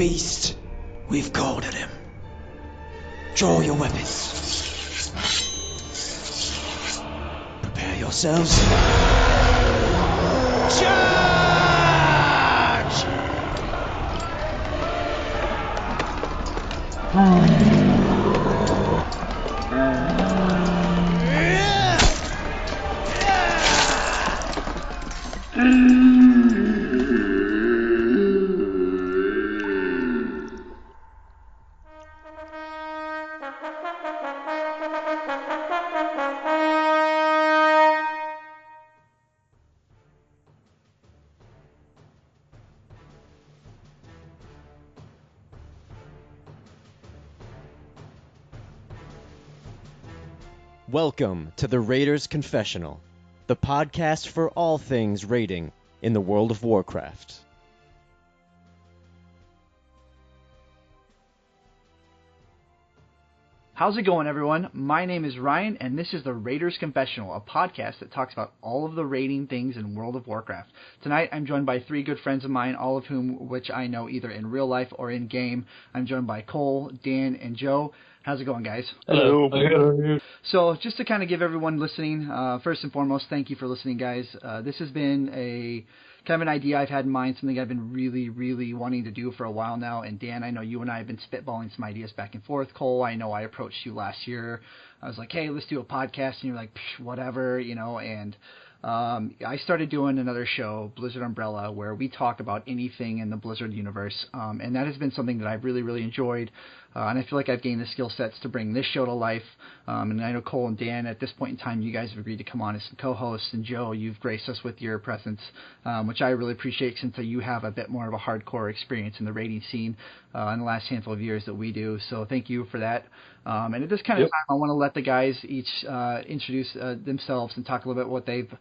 beast, we've cornered him. Draw your weapons. Prepare yourselves. Charge! Welcome to the Raiders Confessional, the podcast for all things raiding in the World of Warcraft. How's it going, everyone? My name is Ryan, and this is the Raiders Confessional, a podcast that talks about all of the raiding things in World of Warcraft. Tonight, I'm joined by three good friends of mine, all of which I know either in real life or in game. I'm joined by Cole, Dan, and Joe. How's it going, guys? Hello. So, just to kind of give everyone listening, first and foremost, thank you for listening, guys. This has been a kind of an idea I've had in mind, something I've been really wanting to do for a while now. And Dan, I know you and I have been spitballing some ideas back and forth. Cole, I know I approached you last year. I was like, hey, let's do a podcast. And you're like, whatever, and I started doing another show, Blizzard Umbrella, where we talk about anything in the Blizzard universe. And that has been something that I've really enjoyed. And I feel like I've gained the skill sets to bring this show to life. And I know Cole and Dan, at this point in time, you guys have agreed to come on as some co-hosts. And Joe, you've graced us with your presence, which I really appreciate since you have a bit more of a hardcore experience in the raiding scene in the last handful of years that we do. So thank you for that. And at this kind of time, I want to let the guys each introduce themselves and talk a little bit what they've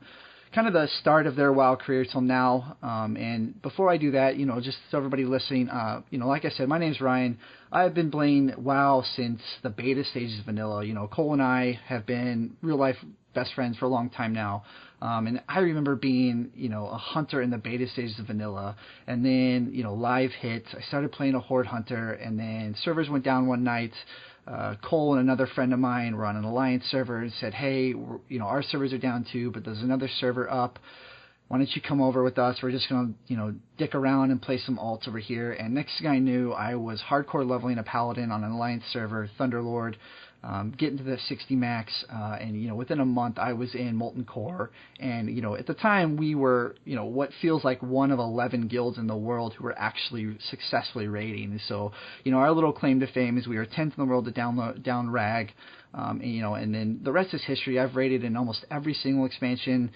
kind of the start of their WoW career till now. And before I do that, just so everybody listening, like I said, my name's Ryan. I've been playing WoW since the beta stages of vanilla. Cole and I have been real life best friends for a long time now. And I remember being, a hunter in the beta stages of vanilla. And then, live hit. I started playing a horde hunter, and then servers went down one night. Cole and another friend of mine were on an alliance server and said, hey, our servers are down too, but there's another server up. Why don't you come over with us? We're just going to, dick around and play some alts over here. And next thing I knew, I was hardcore leveling a paladin on an alliance server, Thunderlord, getting to the 60 max. And, within a month, I was in Molten Core. And, at the time, we were, what feels like one of 11 guilds in the world who were actually successfully raiding. So, our little claim to fame is we were 10th in the world to down rag. And then the rest is history. I've raided in almost every single expansion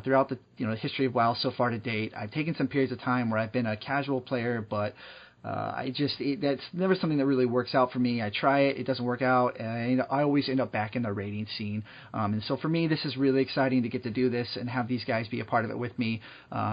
throughout the history of WoW so far to date. I've taken some periods of time where I've been a casual player, but that's never something that really works out for me. I try it, it doesn't work out, and I always end up back in the raiding scene. And so for me, this is really exciting to get to do this and have these guys be a part of it with me,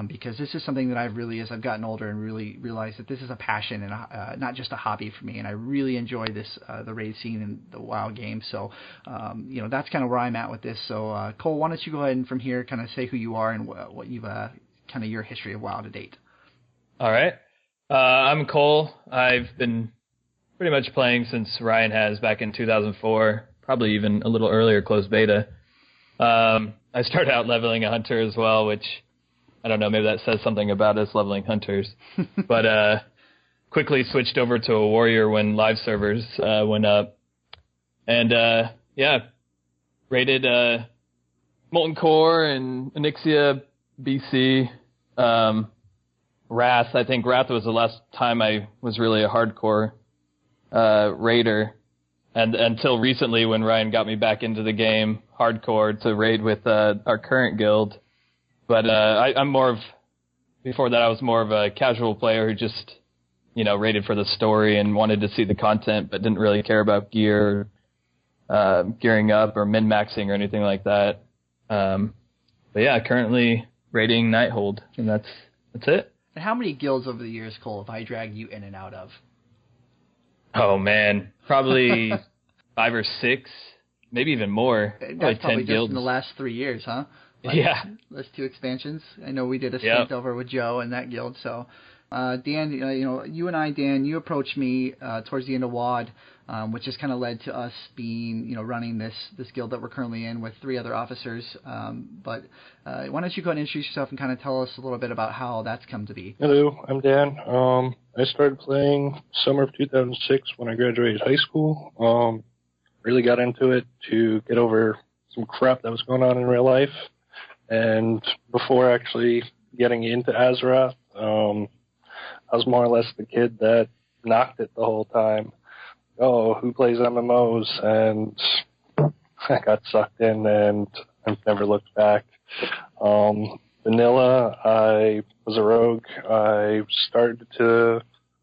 because this is something that as I've gotten older and really realized that this is a passion and not just a hobby for me. And I really enjoy this, the raid scene and the WoW game. So, that's kind of where I'm at with this. So, Cole, why don't you go ahead and from here kind of say who you are and what you've kind of your history of WoW to date. All right. I'm Cole. I've been pretty much playing since Ryan has back in 2004, probably even a little earlier, closed beta. I started out leveling a hunter as well, which I don't know, maybe that says something about us leveling hunters. But quickly switched over to a warrior when live servers went up. And raided Molten Core and Onyxia, BC. Wrath. I think Wrath was the last time I was really a hardcore raider, and until recently when Ryan got me back into the game hardcore to raid with our current guild. But I'm more of, before that I was more of a casual player who just raided for the story and wanted to see the content, but didn't really care about gear, gearing up or min-maxing or anything like that. But yeah, currently raiding Nighthold, and that's it. And how many guilds over the years, Cole, have I dragged you in and out of? Oh, man. Probably 5 or 6, maybe even more. That's probably 10 just guilds. in the last 3 years, huh? Yeah. Last 2 expansions. I know we did a stint over with Joe and that guild, so Dan, you and I, Dan, you approached me towards the end of WAD, which has kind of led to us being, running this guild that we're currently in with 3 other officers. But why don't you go ahead and introduce yourself and kind of tell us a little bit about how that's come to be? Hello, I'm Dan. I started playing summer of 2006 when I graduated high school. Really got into it to get over some crap that was going on in real life. And before actually getting into Azeroth, I was more or less the kid that knocked it the whole time. Oh, who plays MMOs? And I got sucked in and I've never looked back. Vanilla, I was a rogue. I started to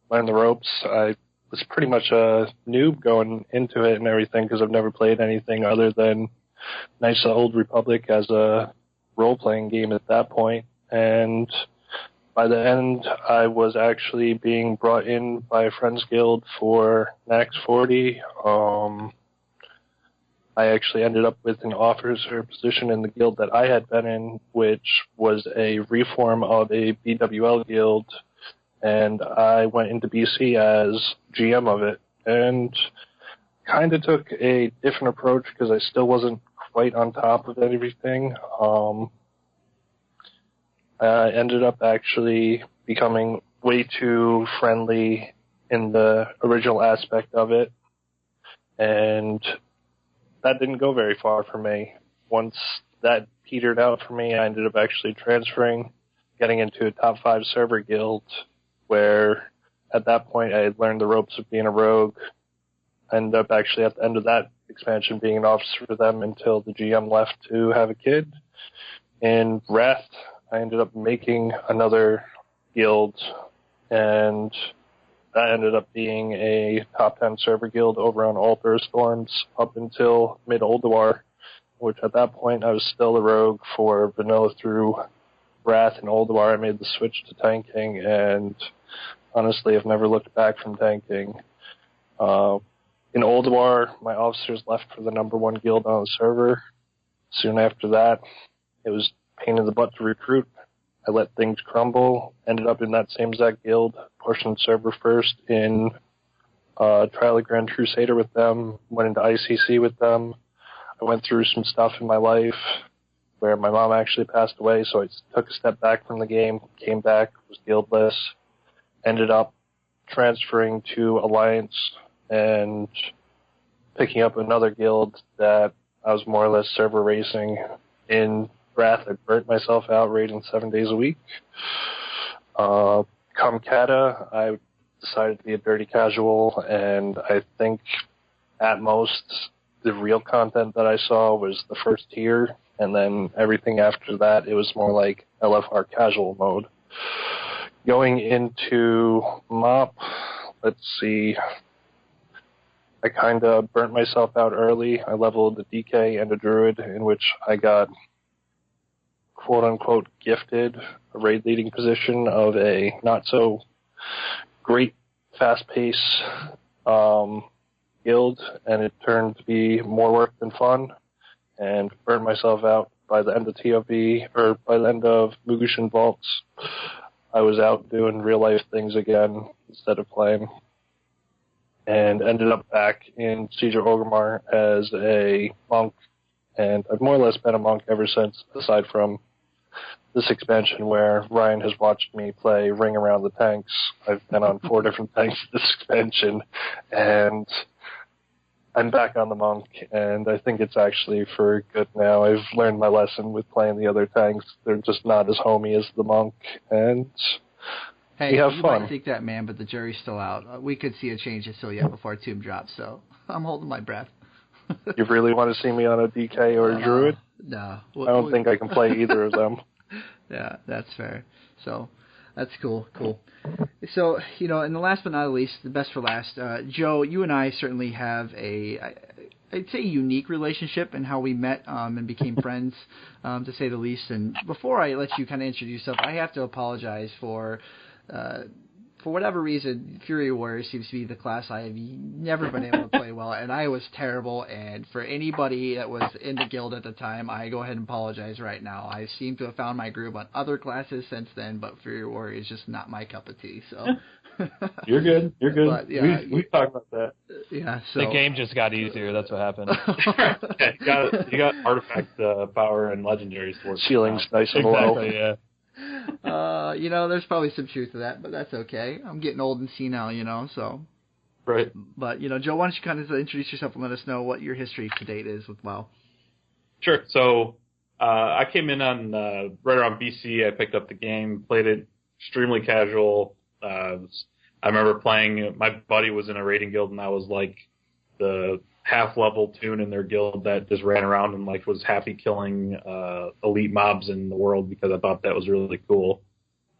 learn the ropes. I was pretty much a noob going into it and everything because I've never played anything other than Knights of the Old Republic as a role-playing game at that point. And by the end, I was actually being brought in by a friend's guild for Max 40. I actually ended up with an officer position in the guild that I had been in, which was a reform of a BWL guild, and I went into BC as GM of it, and kind of took a different approach because I still wasn't quite on top of everything. I ended up actually becoming way too friendly in the original aspect of it, and that didn't go very far for me. Once that petered out for me, I ended up actually transferring, getting into a top 5 server guild, where at that point I had learned the ropes of being a rogue. I ended up actually at the end of that expansion being an officer for them until the GM left to have a kid. In Wrath, I ended up making another guild, and that ended up being a top 10 server guild over on Altar of Storms up until mid-Ulduar, which at that point I was still a rogue for vanilla through Wrath and Ulduar. I made the switch to tanking, and honestly I've never looked back from tanking. In Ulduar, my officers left for the number 1 guild on the server. Soon after that, it was pain in the butt to recruit. I let things crumble, ended up in that same exact guild, pushing server first in Trial of Grand Crusader with them, went into ICC with them. I went through some stuff in my life where my mom actually passed away, so I took a step back from the game, came back, was guildless, ended up transferring to Alliance and picking up another guild that I was more or less server racing. In Wrath, I burnt myself out raiding 7 days a week. Come Kata, I decided to be a dirty casual, and I think at most the real content that I saw was the first tier, and then everything after that, it was more like LFR casual mode. Going into MOP, let's see, I kind of burnt myself out early. I leveled a DK and a Druid, in which I got quote-unquote gifted a raid leading position of a not-so-great fast-paced guild, and it turned to be more work than fun, and burned myself out by the end of TOV, or by the end of Mugushin Vaults. I was out doing real-life things again instead of playing, and ended up back in Siege of Orgrimmar as a monk, and I've more or less been a monk ever since, aside from this expansion where Ryan has watched me play Ring Around the Tanks. I've been on 4 different tanks this expansion, and I'm back on the monk, and I think it's actually for good now. I've learned my lesson with playing the other tanks. They're just not as homey as the monk, and hey, we have you fun. might think that, man, but the jury's still out. We could see a change in Cilia before Tomb drops, so I'm holding my breath. You really want to see me on a DK or a Druid? No. I don't think I can play either of them. Yeah, that's fair. So, that's cool. So, and the last but not least, the best for last, Joe, you and I certainly have I'd say unique relationship in how we met and became friends, to say the least. And before I let you kind of introduce yourself, I have to apologize for for whatever reason, Fury Warrior seems to be the class I have never been able to play well, and I was terrible. And for anybody that was in the guild at the time, I go ahead and apologize right now. I seem to have found my groove on other classes since then, but Fury Warrior is just not my cup of tea. So you're good. You're good. But, yeah, we talked about that. Yeah. So the game just got easier. That's what happened. you got artifact power and legendaries for ceilings nice and low. Exactly. Yeah. There's probably some truth to that, but that's okay. I'm getting old and senile, so. Right. But, Joe, why don't you kind of introduce yourself and let us know what your history to date is with WoW? Sure. So, I came in on, right around BC. I picked up the game, played it extremely casual. I remember playing, my buddy was in a raiding guild, and I was like the half-level toon in their guild that just ran around and like was happy killing elite mobs in the world because I thought that was really cool.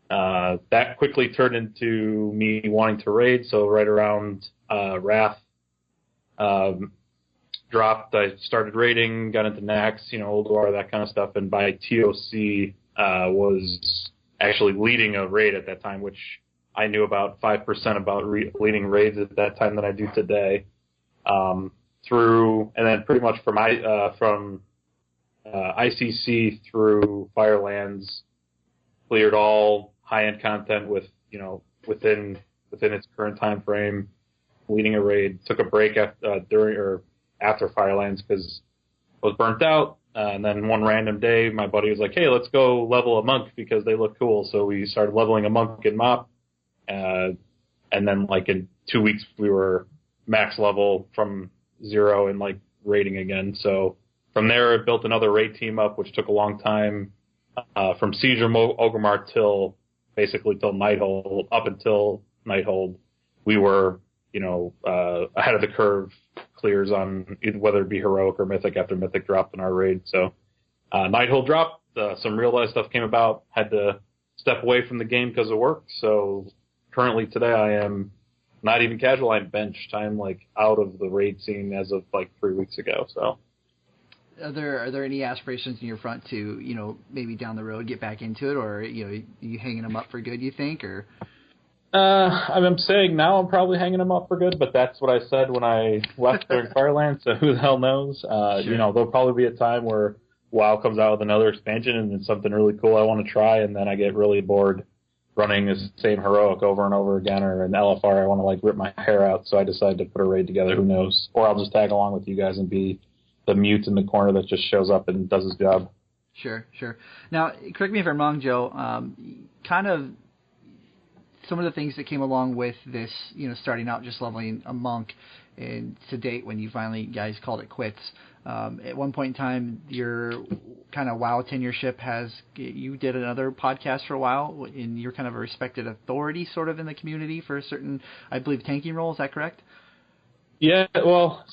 That quickly turned into me wanting to raid, so right around Wrath dropped, I started raiding, got into Nax, Old War, that kind of stuff, and by TOC was actually leading a raid at that time, which I knew about 5% about leading raids at that time than I do today. And then pretty much from ICC through Firelands, cleared all high-end content with within its current time frame, leading a raid. Took a break after Firelands because I was burnt out. And then one random day, my buddy was like, "Hey, let's go level a monk because they look cool." So we started leveling a monk in MoP, and then like in 2 weeks we were max level from 0 and like raiding again. So from there, it built another raid team up, which took a long time. From Siege of Orgrimmar till Nighthold, up until Nighthold, we were, ahead of the curve clears on whether it be heroic or mythic after mythic dropped in our raid. So Nighthold dropped, some real life stuff came about, had to step away from the game because of work. So currently today I am not even casual, I'm benched. I'm like out of the raid scene as of like 3 weeks ago. So Are there any aspirations in your front to, maybe down the road get back into it, or, you hanging them up for good, you think, or? I'm saying now I'm probably hanging them up for good, but that's what I said when I left during Firelands, so who the hell knows? Sure. There'll probably be a time where WoW comes out with another expansion and it's something really cool I want to try, and then I get really bored running the same heroic over and over again, or an LFR I want to like rip my hair out, so I decide to put a raid together, who knows? Or I'll just tag along with you guys and be the mute in the corner that just shows up and does his job. Sure. Now, correct me if I'm wrong, Joe, kind of some of the things that came along with this, starting out just leveling a monk, and to date when you finally guys called it quits, at one point in time, your kind of WoW tenureship you did another podcast for a while, and you're kind of a respected authority sort of in the community for a certain, I believe, tanking role. Is that correct? Yeah, well,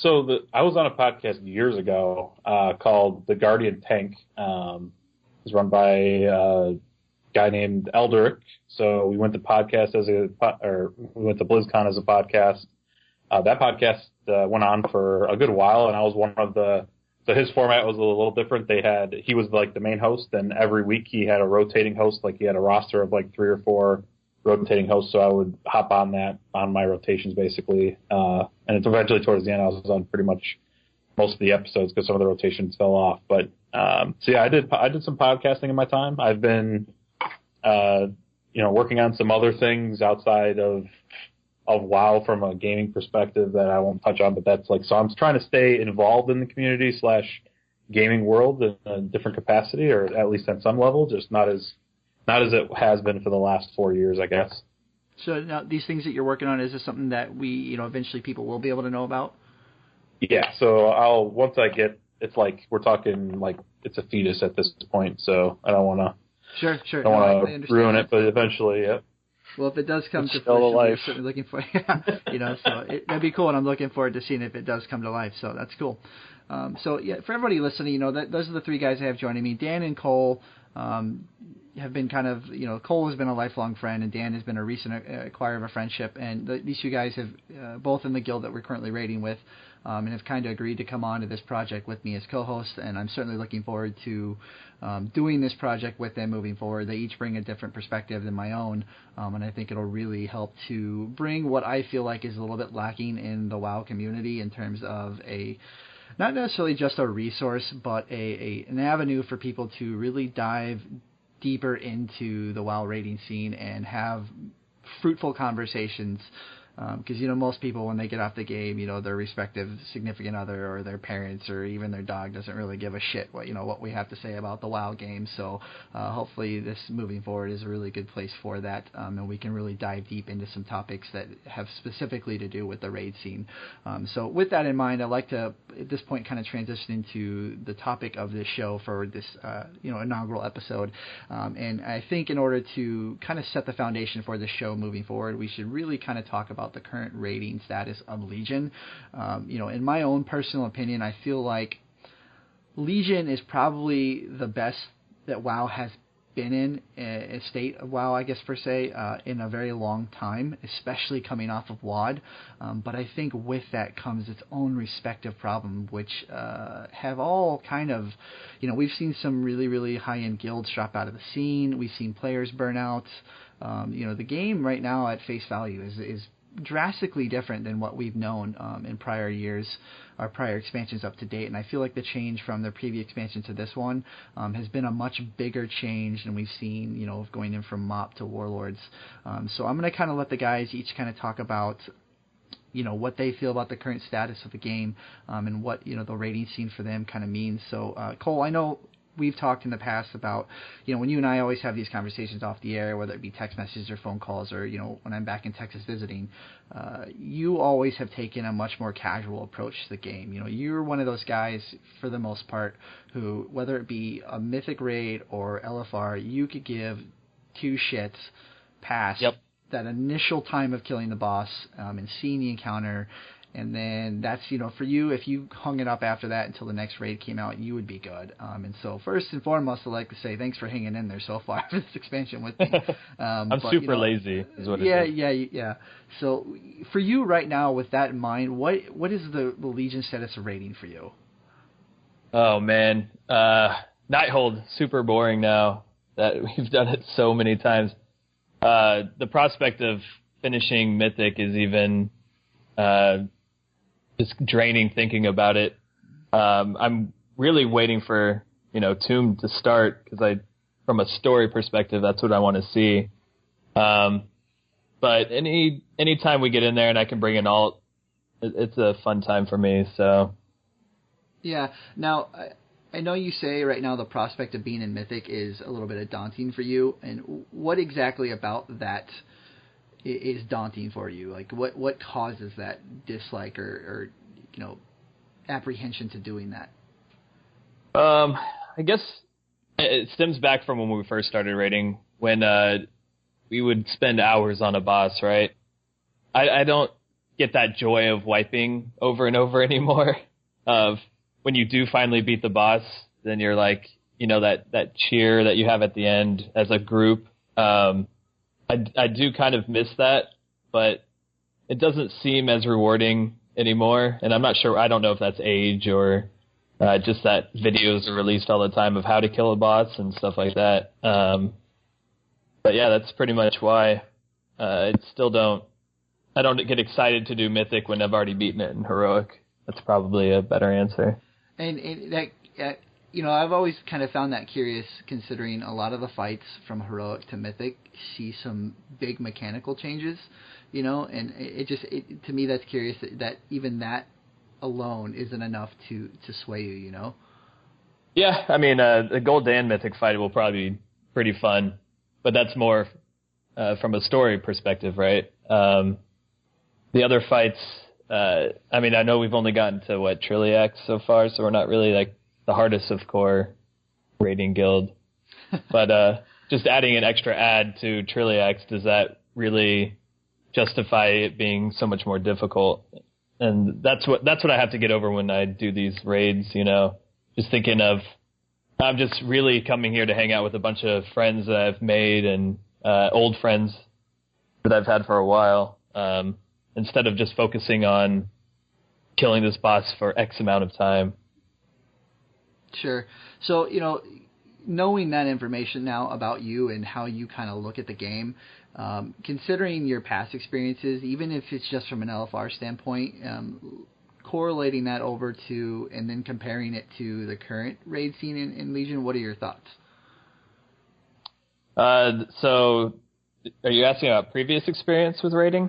I was on a podcast years ago called The Guardian Tank. It's run by a guy named Elderic. So we went to podcast we went to BlizzCon as a podcast. That podcast went on for a good while, and I was one of so his format was a little different. He was like the main host, and every week he had a rotating host, like he had a roster of like 3 or 4 rotating hosts, so I would hop on my rotations basically. And it's eventually towards the end I was on pretty much most of the episodes because some of the rotations fell off. But so yeah, I did some podcasting in my time. I've been working on some other things outside of WoW from a gaming perspective that I won't touch on, but that's like, so I'm trying to stay involved in the community / gaming world in a different capacity, or at least at some level, just not as it has been for the last 4 years, I guess. So now these things that you're working on, is this something that we, eventually people will be able to know about? Yeah. So once I get, it's like, we're talking like it's a fetus at this point. So I don't want to, Sure. I don't want to ruin it, but eventually, yeah. Well, if it does come it's to still fruition, alive. we're certainly looking for so that'd be cool, and I'm looking forward to seeing if it does come to life. So that's cool. So yeah, for everybody listening, those are the 3 guys I have joining me, Dan and Cole. have been kind of, Cole has been a lifelong friend, and Dan has been a recent acquire of a friendship, and these two guys have both in the guild that we're currently raiding with, and have kind of agreed to come on to this project with me as co-hosts, and I'm certainly looking forward to doing this project with them moving forward. They each bring a different perspective than my own, and I think it'll really help to bring what I feel like is a little bit lacking in the WoW community in terms of not necessarily just a resource, but an avenue for people to really dive deeper into the WoW raiding scene and have fruitful conversations. Because, most people, when they get off the game, their respective significant other or their parents or even their dog doesn't really give a shit what we have to say about the WoW game. So hopefully this moving forward is a really good place for that, and we can really dive deep into some topics that have specifically to do with the raid scene. So with that in mind, I'd like to, at this point, kind of transition into the topic of this show for this inaugural episode. And I think in order to kind of set the foundation for this show moving forward, we should really kind of talk about the current rating status of Legion. In my own personal opinion, I feel like Legion is probably the best that WoW has been in, a state of WoW, I guess per se, in a very long time, especially coming off of WoD. But I think with that comes its own respective problem, which have all kind of, we've seen some really, really high-end guilds drop out of the scene. We've seen players burn out. The game right now at face value is drastically different than what we've known in prior years, our prior expansions up to date. And I feel like the change from the previous expansion to this one has been a much bigger change than we've seen, going in from MOP to Warlords. So I'm going to kind of let the guys each kind of talk about what they feel about the current status of the game, and what, the rating scene for them kind of means. So, Cole, I know we've talked in the past about, when you and I always have these conversations off the air, whether it be text messages or phone calls, or, when I'm back in Texas visiting, you always have taken a much more casual approach to the game. You're one of those guys, for the most part, who, whether it be a Mythic raid or LFR, you could give two shits past that initial time of killing the boss, and seeing the encounter. And then that's, for you, if you hung it up after that until the next raid came out, you would be good. And so first and foremost, I'd like to say thanks for hanging in there so far for this expansion with me. I'm super lazy is what it is. Yeah. So for you right now, with that in mind, what is the Legion status of rating for you? Oh, man. Nighthold, super boring now that we've done it so many times. The prospect of finishing Mythic is even just draining thinking about it. I'm really waiting for, Tomb to start, because from a story perspective, that's what I want to see. But any time we get in there and I can bring an alt, it's a fun time for me. So yeah. Now I know you say right now the prospect of being in Mythic is a little bit daunting for you, and what exactly about that is daunting for you? Like what causes that dislike or apprehension to doing that? I guess it stems back from when we first started raiding, when we would spend hours on a boss, right? I don't get that joy of wiping over and over anymore. Of when you do finally beat the boss, then you're like, that cheer that you have at the end as a group. I do kind of miss that, but it doesn't seem as rewarding anymore. And I'm not sure, I don't know if that's age or just that videos are released all the time of how to kill a boss and stuff like that. But yeah, that's pretty much why I don't get excited to do Mythic when I've already beaten it in Heroic. That's probably a better answer. And that, I've always kind of found that curious, considering a lot of the fights from Heroic to Mythic see some big mechanical changes, and to me that's curious that even that alone isn't enough to sway you, Yeah, I mean, the Gul'dan Mythic fight will probably be pretty fun, but that's more from a story perspective, right? The other fights, I know we've only gotten to, Trilliax so far, so we're not really, the hardest of core raiding guild. But just adding an extra add to Trilliax, does that really justify it being so much more difficult? And that's what I have to get over when I do these raids, Just thinking of I'm just really coming here to hang out with a bunch of friends that I've made and old friends that I've had for a while, instead of just focusing on killing this boss for X amount of time. Sure. So, knowing that information now about you and how you kind of look at the game, considering your past experiences, even if it's just from an LFR standpoint, correlating that over to and then comparing it to the current raid scene in Legion, what are your thoughts? So, are you asking about previous experience with raiding?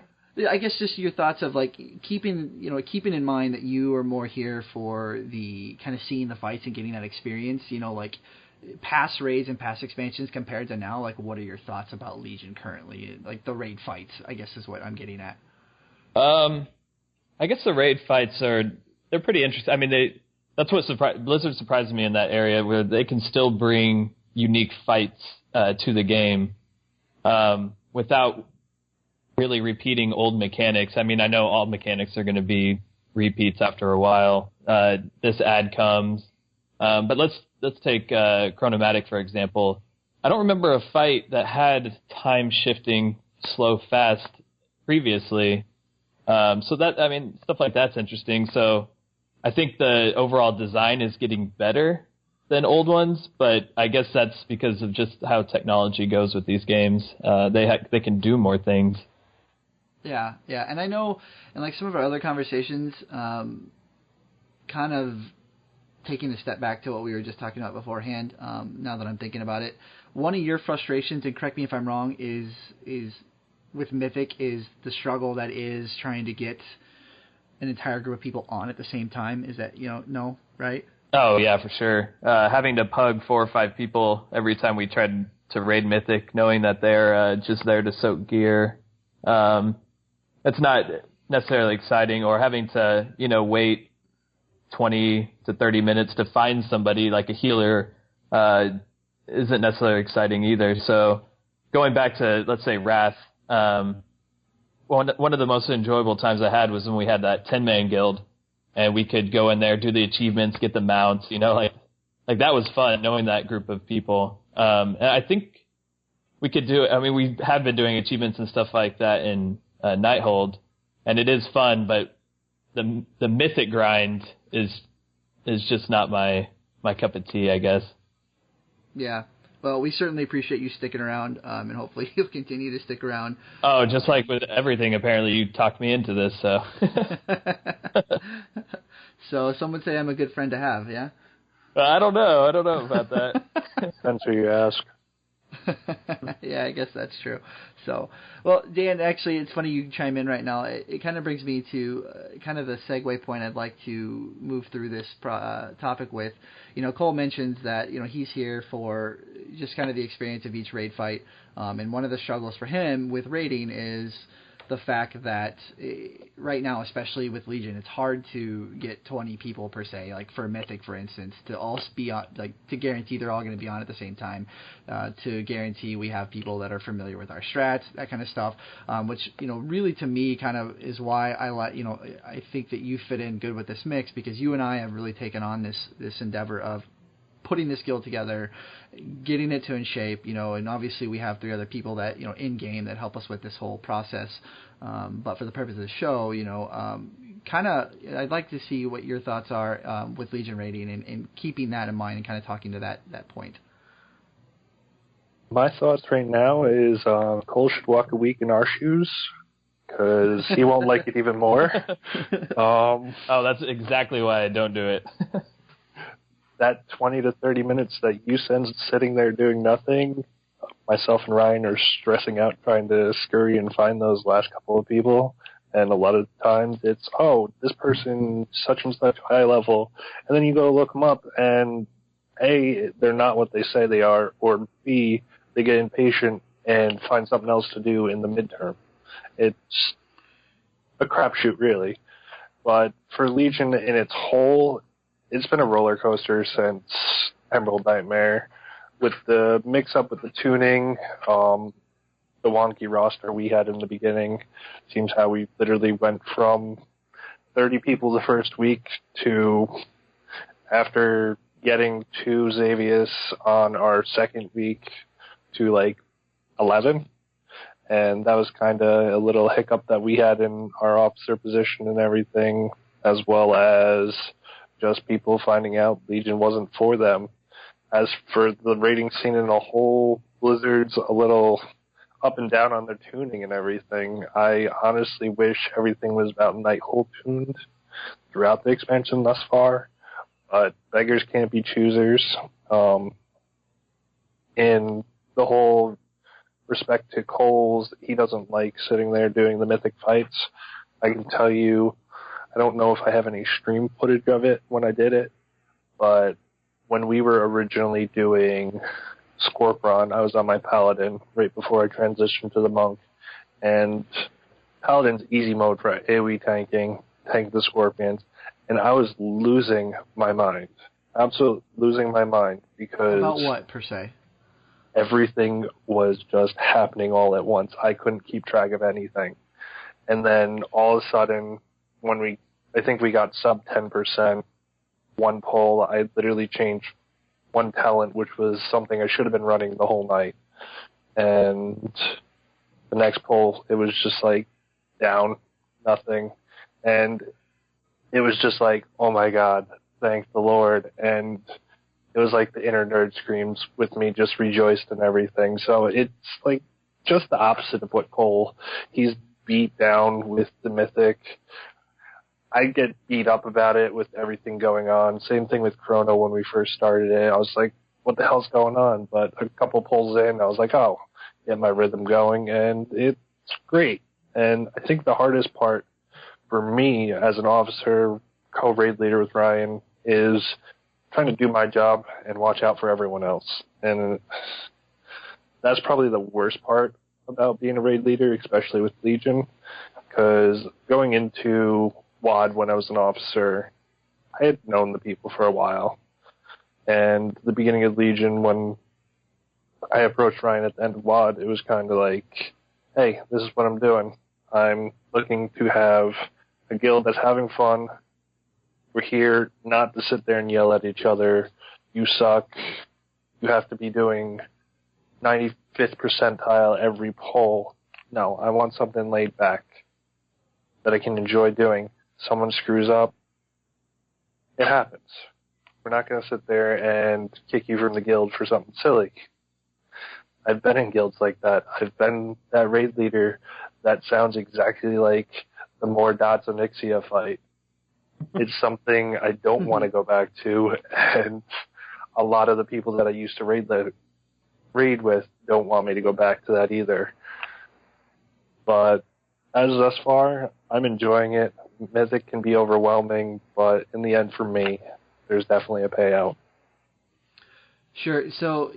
I guess just your thoughts of like keeping in mind that you are more here for the kind of seeing the fights and getting that experience, like past raids and past expansions compared to now, like what are your thoughts about Legion currently? Like the raid fights, I guess is what I'm getting at. I guess the raid fights they're pretty interesting. I mean, that's what Blizzard surprised me in that area, where they can still bring unique fights to the game without really repeating old mechanics. I mean, I know all mechanics are going to be repeats after a while. This ad comes, but let's take Chronomatic for example. I don't remember a fight that had time shifting slow fast previously. So that, I mean, stuff like that's interesting. So I think the overall design is getting better than old ones, but I guess that's because of just how technology goes with these games. They can do more things. Yeah, and I know, and like some of our other conversations, kind of taking a step back to what we were just talking about beforehand. Now that I'm thinking about it, one of your frustrations, and correct me if I'm wrong, is with Mythic is the struggle that is trying to get an entire group of people on at the same time. Is that no, right? Oh yeah, for sure. Having to pug 4 or 5 people every time we tried to raid Mythic, knowing that they're just there to soak gear. It's not necessarily exciting, or having to, wait 20 to 30 minutes to find somebody like a healer isn't necessarily exciting either. So going back to, let's say, Wrath, one of the most enjoyable times I had was when we had that 10-man guild, and we could go in there, do the achievements, get the mounts, like that was fun, knowing that group of people. And I think we could do it. I mean, we have been doing achievements and stuff like that in Nighthold, and it is fun, but the Mythic grind is just not my cup of tea, I guess. Yeah. Well, we certainly appreciate you sticking around, and hopefully you'll continue to stick around. Oh, just like with everything, apparently you talked me into this, so. So some would say I'm a good friend to have, yeah? I don't know about that. Depends who you ask. Yeah, I guess that's true. So, well, Dan, actually, it's funny you chime in right now. It kind of brings me to kind of the segue point I'd like to move through this topic with. Cole mentions that, he's here for just kind of the experience of each raid fight. And one of the struggles for him with raiding is the fact that right now, especially with Legion, it's hard to get 20 people per se, like for Mythic, for instance, to all be on, like to guarantee they're all going to be on at the same time, to guarantee we have people that are familiar with our strats, that kind of stuff, which, really to me kind of is why I think that you fit in good with this mix, because you and I have really taken on this endeavor of putting this guild together, getting it to in shape, and obviously we have 3 other people that, in game that help us with this whole process. But for the purpose of the show, kind of, I'd like to see what your thoughts are with Legion raiding and keeping that in mind and kind of talking to that point. My thoughts right now is Cole should walk a week in our shoes, because he won't like it even more. Oh, that's exactly why I don't do it. That 20 to 30 minutes that you spend sitting there doing nothing, myself and Ryan are stressing out trying to scurry and find those last couple of people. And a lot of times it's, this person such and such high level. And then you go look them up and A, they're not what they say they are, or B, they get impatient and find something else to do in the midterm. It's a crapshoot, really. But for Legion in its whole, it's been a roller coaster since Emerald Nightmare, with the mix-up with the tuning, the wonky roster we had in the beginning. Seems how we literally went from 30 people the first week to, after getting to Xavius on our second week to like 11. And that was kind of a little hiccup that we had in our officer position and everything, as well as just people finding out Legion wasn't for them. As for the rating scene in a whole, Blizzard's a little up and down on their tuning and everything. I honestly wish everything was about Nighthole tuned throughout the expansion thus far, but beggars can't be choosers. In the whole respect to Coles, he doesn't like sitting there doing the Mythic fights. I can tell you, I don't know if I have any stream footage of it when I did it, but when we were originally doing Scorpion, I was on my Paladin right before I transitioned to the Monk, and Paladin's easy mode for AoE tanking, tank the Scorpions, and I was losing my mind. Absolutely losing my mind, because... About what, per se? Everything was just happening all at once. I couldn't keep track of anything. And then all of a sudden, when I think we got sub 10%, one poll, I literally changed one talent, which was something I should have been running the whole night. And the next poll, it was just like down, nothing. And it was just like, oh my God, thank the Lord. And it was like the inner nerd screams with me, just rejoiced and everything. So it's like just the opposite of what Cole, he's beat down with the Mythic. I get beat up about it with everything going on. Same thing with Chrono when we first started it. I was like, what the hell's going on? But a couple pulls in, I was like, oh, get my rhythm going, and it's great. And I think the hardest part for me as an officer, co-raid leader with Ryan, is trying to do my job and watch out for everyone else. And that's probably the worst part about being a raid leader, especially with Legion, because going into WAD when I was an officer, I had known the people for a while. And the beginning of Legion, when I approached Ryan at the end of WAD, it was kind of like, hey, this is what I'm doing. I'm looking to have a guild that's having fun. We're here not to sit there and yell at each other. You suck. You have to be doing 95th percentile every poll. No, I want something laid back that I can enjoy doing. Someone screws up, it happens. We're not going to sit there and kick you from the guild for something silly. I've been in guilds like that. I've been that raid leader that sounds exactly like the More Dots and Ixia fight. It's something I don't want to go back to, and a lot of the people that I used to raid with don't want me to go back to that either. But as thus far, I'm enjoying it. Mythic can be overwhelming, but in the end, for me, there's definitely a payout. Sure. So,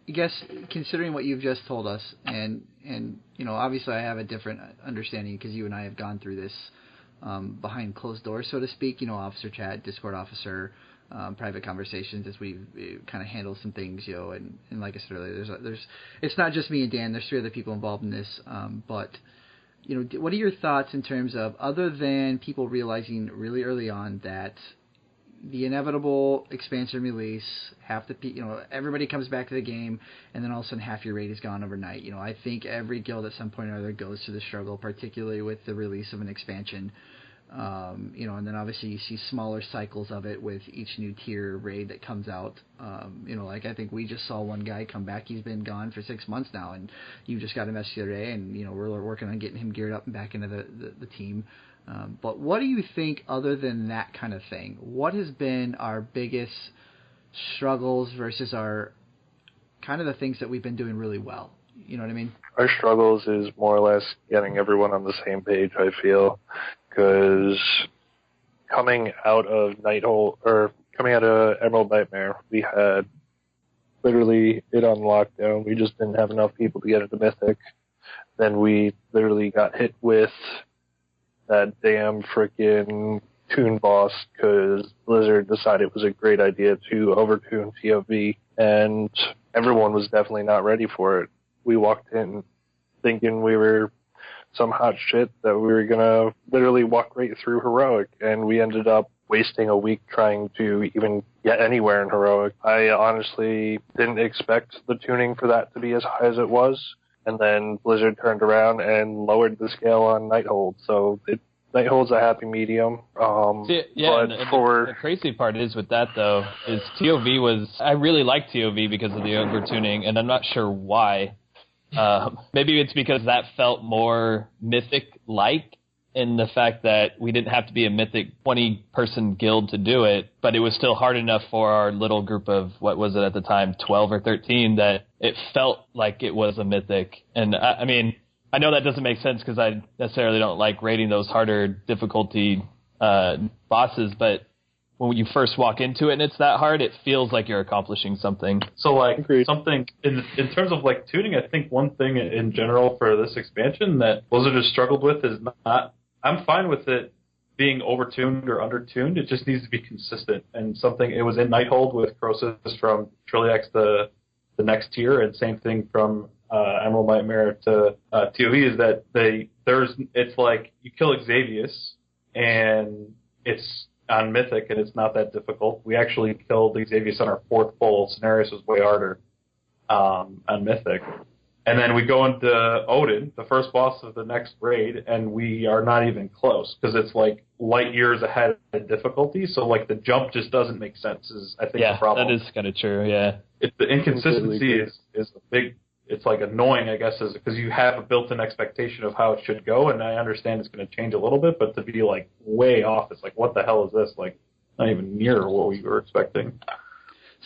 I guess considering what you've just told us, and obviously I have a different understanding because you and I have gone through this behind closed doors, so to speak. Officer chat, Discord officer, private conversations as we kind of handle some things. And like I said earlier, there's it's not just me and Dan. There's 3 other people involved in this. But what are your thoughts in terms of, other than people realizing really early on that the inevitable expansion release, everybody comes back to the game, and then all of a sudden half your raid is gone overnight. I think every guild at some point or other goes through the struggle, particularly with the release of an expansion. And then obviously you see smaller cycles of it with each new tier raid that comes out. Like I think we just saw one guy come back. He's been gone for 6 months now, and you just got a message the other day, and we're working on getting him geared up and back into the team. But what do you think, other than that kind of thing? What has been our biggest struggles versus our kind of the things that we've been doing really well? You know what I mean? Our struggles is more or less getting everyone on the same page, I feel, because coming out of Emerald Nightmare, we had literally it on lockdown. We just didn't have enough people to get into Mythic. Then we literally got hit with that damn frickin' tune boss because Blizzard decided it was a great idea to overtune POV, and everyone was definitely not ready for it. We walked in thinking we were some hot shit that we were going to literally walk right through Heroic, and we ended up wasting a week trying to even get anywhere in Heroic. I honestly didn't expect the tuning for that to be as high as it was, and then Blizzard turned around and lowered the scale on Nighthold, so Nighthold's a happy medium. Yeah, but the crazy part is with that, though, is TOV was... I really liked TOV because of the over-tuning, and I'm not sure why. Maybe it's because that felt more Mythic-like in the fact that we didn't have to be a Mythic 20-person guild to do it, but it was still hard enough for our little group of, what was it at the time, 12 or 13, that it felt like it was a Mythic. And, I mean... I know that doesn't make sense because I necessarily don't like rating those harder difficulty bosses, but when you first walk into it and it's that hard, it feels like you're accomplishing something. So, like, something in terms of, like, tuning, I think one thing in general for this expansion that Blizzard has struggled with is not... I'm fine with it being overtuned or undertuned. It just needs to be consistent. And something... It was in Nighthold with Croesus from Trilliax, the next tier, and same thing from... Emerald Nightmare to TOV is that it's like you kill Xavius and it's on Mythic and it's not that difficult. We actually killed Xavius on our fourth pull. Cenarius was way harder on Mythic. And then we go into Odin, the first boss of the next raid, and we are not even close because it's like light years ahead of difficulty. So like the jump just doesn't make sense is I think the problem. Yeah, that is kind of true, yeah. The inconsistency is a big... It's like annoying, I guess, because you have a built-in expectation of how it should go, and I understand it's going to change a little bit, but to be like way off, it's like, what the hell is this? Like, not even near what we were expecting.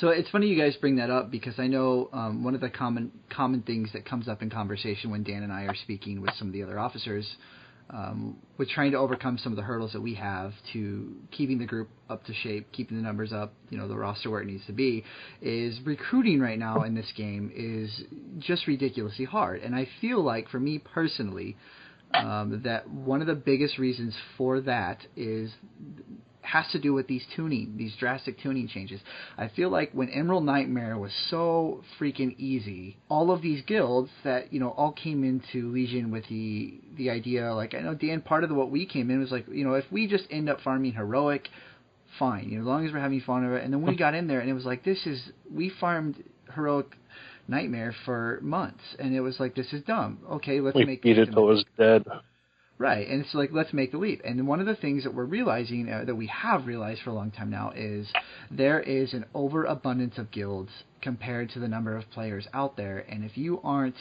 So it's funny you guys bring that up because I know one of the common things that comes up in conversation when Dan and I are speaking with some of the other officers, with trying to overcome some of the hurdles that we have to keeping the group up to shape, keeping the numbers up, the roster where it needs to be, is recruiting right now in this game is just ridiculously hard. And I feel like, for me personally, that one of the biggest reasons for that has to do with these drastic tuning changes. I feel like when Emerald Nightmare was so freaking easy, all of these guilds that, all came into Legion with the idea, like, I know, Dan, part of what we came in was like, if we just end up farming Heroic, fine, as long as we're having fun with it. And then we got in there and it was like, we farmed Heroic Nightmare for months, and it was like, this is dumb. Okay, let's make beat it till it was dead. Right, and it's like, let's make the leap. And one of the things that we're realizing, that we have realized for a long time now, is there is an overabundance of guilds compared to the number of players out there. And if you aren't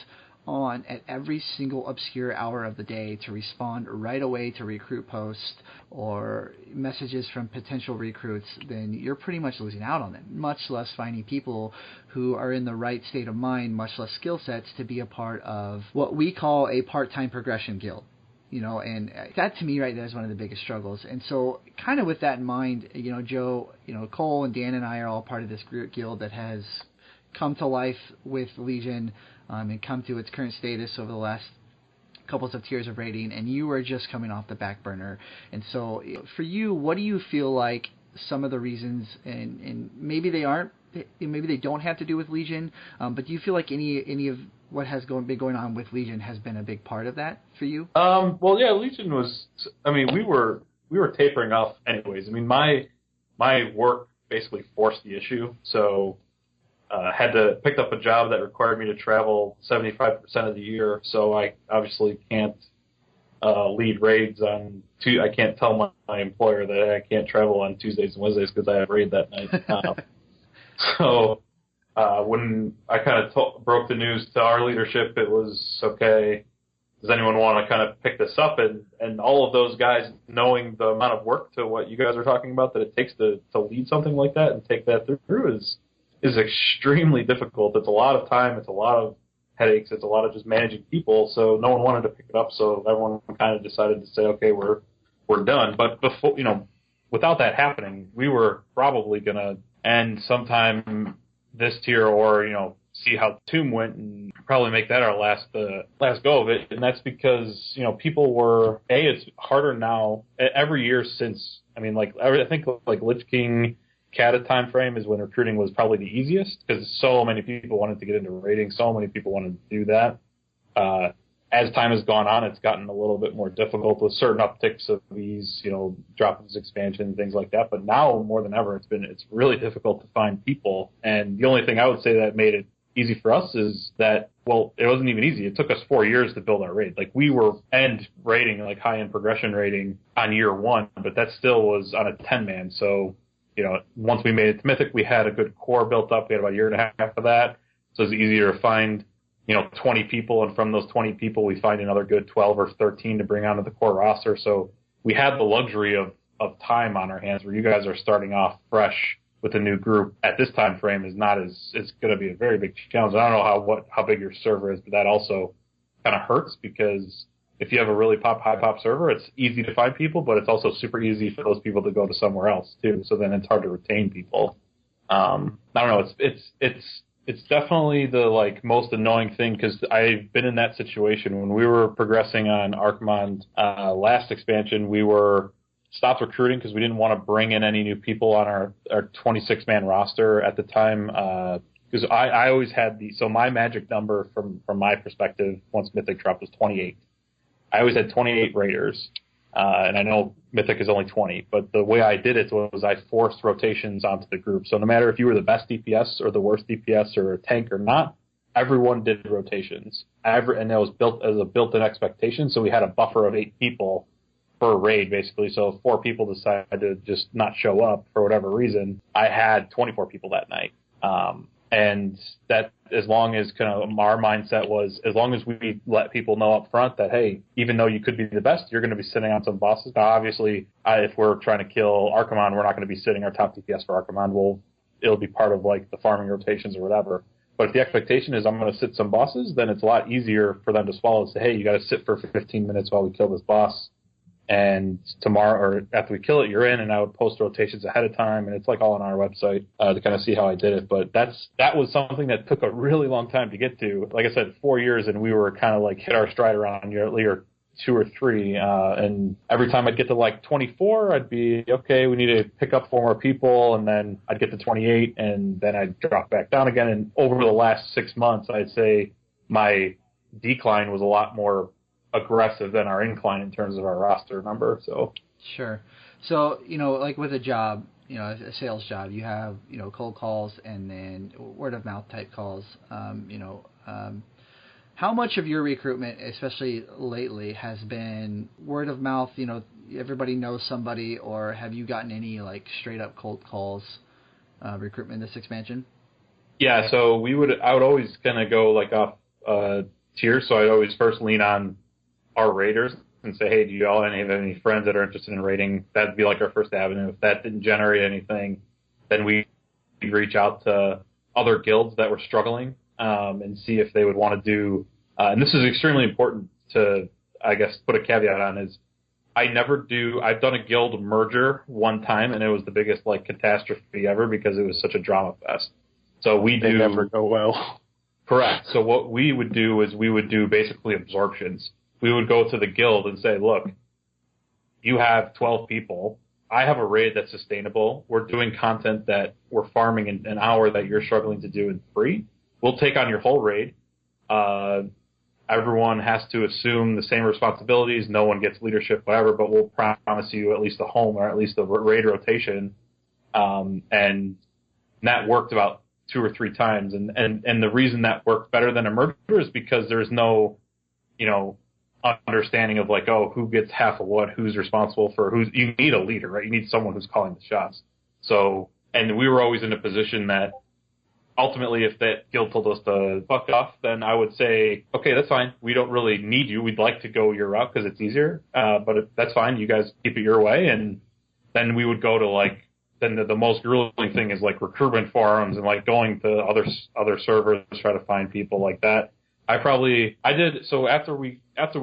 on at every single obscure hour of the day to respond right away to recruit posts or messages from potential recruits, then you're pretty much losing out on it, much less finding people who are in the right state of mind, much less skill sets to be a part of what we call a part-time progression guild. And that to me right there is one of the biggest struggles. And so kind of with that in mind, Joe, Cole and Dan and I are all part of this guild that has come to life with Legion and come to its current status over the last couples of tiers of rating, and you are just coming off the back burner. And so for you, what do you feel like some of the reasons, and maybe they don't have to do with Legion, but do you feel like any of what has been going on with Legion has been a big part of that for you? Well, yeah, Legion was. I mean, we were tapering off anyways. I mean, my work basically forced the issue, so had to pick up a job that required me to travel 75% of the year. So I obviously can't lead raids on I can't tell my employer that I can't travel on Tuesdays and Wednesdays because I have raid that night. So. When I kind of broke the news to our leadership, it was, okay, does anyone want to kind of pick this up? And all of those guys, knowing the amount of work to what you guys are talking about that it takes to lead something like that and take that through is extremely difficult. It's a lot of time. It's a lot of headaches. It's a lot of just managing people. So no one wanted to pick it up. So everyone kind of decided to say, okay, we're done. But before, without that happening, we were probably going to end sometime this tier, or see how Tomb went and probably make that our last go of it. And that's because people were it's harder now every year since I think Lich King Kata time frame is when recruiting was probably the easiest because so many people wanted to get into raiding, so many people wanted to do that. as time has gone on, it's gotten a little bit more difficult with certain upticks of these, drop-ins, expansion, things like that. But now more than ever, it's really difficult to find people. And the only thing I would say that made it easy for us is that, well, it wasn't even easy. It took us 4 years to build our raid. Like, we were end rating, like high-end progression rating on year 1, but that still was on a 10-man. So, once we made it to Mythic, we had a good core built up. We had about a year and a half of that. So it's easier to find, 20 people, and from those 20 people, we find another good 12 or 13 to bring onto the core roster. So we had the luxury of time on our hands, where you guys are starting off fresh with a new group at this time frame is not as, it's going to be a very big challenge. I don't know how big your server is, but that also kind of hurts, because if you have a really high pop server, it's easy to find people, but it's also super easy for those people to go to somewhere else too. So then it's hard to retain people. I don't know. It's definitely the most annoying thing, because I've been in that situation when we were progressing on Archimond last expansion. We were stopped recruiting because we didn't want to bring in any new people on our 26-man roster at the time. Because I always had so my magic number from my perspective once Mythic dropped was 28. I always had 28 raiders. And I know Mythic is only 20, but the way I did it was I forced rotations onto the group. So no matter if you were the best DPS or the worst DPS or a tank or not, everyone did rotations. And that was built as a built-in expectation. So we had a buffer of 8 people per raid, basically. So if 4 people decided to just not show up for whatever reason, I had 24 people that night. And that, as long as kind of our mindset was, as long as we let people know up front that, hey, even though you could be the best, you're going to be sitting on some bosses. Now, obviously, if we're trying to kill Archimond, we're not going to be sitting our top DPS for Archimond. It'll be part of the farming rotations or whatever. But if the expectation is I'm going to sit some bosses, then it's a lot easier for them to swallow and say, hey, you got to sit for 15 minutes while we kill this boss. And tomorrow, or after we kill it, you're in, and I would post rotations ahead of time, and it's all on our website to kind of see how I did it. But that was something that took a really long time to get to. Like I said, 4 years, and we were kind of hit our stride around year 2 or 3. And every time I'd get to 24, I'd be, okay, we need to pick up 4 more people, and then I'd get to 28, and then I'd drop back down again. And over the last 6 months, I'd say my decline was a lot more aggressive than our incline in terms of our roster number. So sure. So with a job, a sales job, you have cold calls and then word of mouth type calls. How much of your recruitment, especially lately, has been word of mouth? Everybody knows somebody, or have you gotten any straight up cold calls recruitment this expansion? Yeah. So I would always kind of go off tiers. So I'd always first lean on our raiders and say, hey, do you all have any friends that are interested in raiding? That'd be our first avenue. If that didn't generate anything, then we reach out to other guilds that were struggling and see if they would want to do. And this is extremely important to, I guess, put a caveat on is I've done a guild merger one time, and it was the biggest catastrophe ever because it was such a drama fest. So they never go well. Correct. So what we would do is we would do basically absorptions. We would go to the guild and say, look, you have 12 people. I have a raid that's sustainable. We're doing content that we're farming in an hour that you're struggling to do in 3. We'll take on your whole raid. Everyone has to assume the same responsibilities. No one gets leadership, whatever, but we'll promise you at least a home or at least a raid rotation. And that worked about 2 or 3 times. And the reason that worked better than a merger is because there's no, understanding of who gets half of what, who's responsible for you need a leader, right? You need someone who's calling the shots. So, and we were always in a position that ultimately if that guild told us to fuck off, then I would say, okay, that's fine. We don't really need you. We'd like to go your route because it's easier. But that's fine. You guys keep it your way. And then we would go to then the most grueling thing is recruitment forums and going to other servers, try to find people like that. So after we